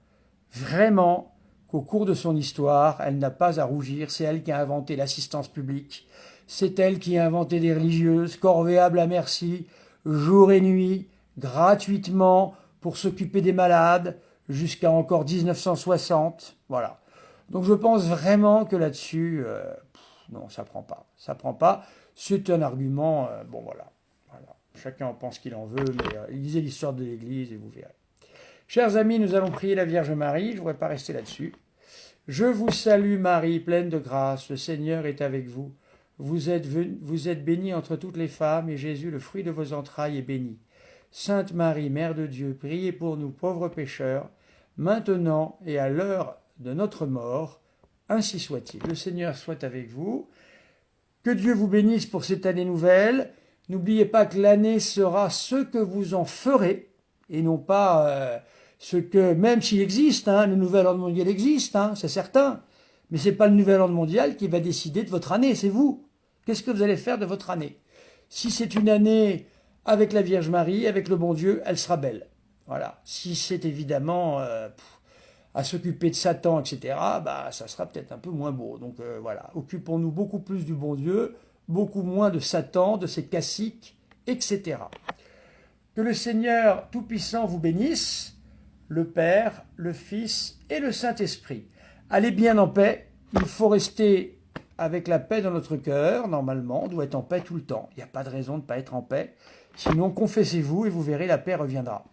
qu'au cours de son histoire, elle n'a pas à rougir. C'est elle qui a inventé l'assistance publique. C'est elle qui a inventé des religieuses, corvéables à merci, jour et nuit, gratuitement, pour s'occuper des malades, jusqu'à encore 1960. Voilà. Donc je pense vraiment que là-dessus, non, ça prend pas. Ça prend pas. C'est un argument, voilà. Chacun en pense qu'il en veut, mais lisez l'histoire de l'Église et vous verrez. Chers amis, nous allons prier la Vierge Marie. Je ne voudrais pas rester là-dessus. Je vous salue Marie, pleine de grâce. Le Seigneur est avec vous. Vous êtes bénie entre toutes les femmes, et Jésus, le fruit de vos entrailles, est béni. Sainte Marie, Mère de Dieu, priez pour nous pauvres pécheurs, maintenant et à l'heure de notre mort. ainsi soit-il. Le Seigneur soit avec vous. Que Dieu vous bénisse pour cette année nouvelle. N'oubliez pas que l'année sera ce que vous en ferez, et non pas ce que, même s'il existe, hein, le nouvel ordre mondial existe, hein, c'est certain, mais ce n'est pas le nouvel ordre mondial qui va décider de votre année, c'est vous. Qu'est-ce que vous allez faire de votre année? Si c'est une année avec la Vierge Marie, avec le bon Dieu, elle sera belle. Voilà. Si c'est évidemment à s'occuper de Satan, etc., bah, ça sera peut-être un peu moins beau. Donc voilà, occupons-nous beaucoup plus du bon Dieu, beaucoup moins de Satan, de ses caciques, etc. Que le Seigneur Tout-Puissant vous bénisse, le Père, le Fils et le Saint-Esprit. Allez bien en paix, il faut rester avec la paix dans notre cœur, normalement, on doit être en paix tout le temps. Il n'y a pas de raison de ne pas être en paix. Sinon, confessez-vous et vous verrez, la paix reviendra.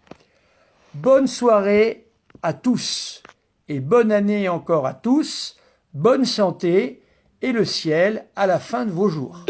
Bonne soirée à tous et bonne année encore à tous, bonne santé et le ciel à la fin de vos jours.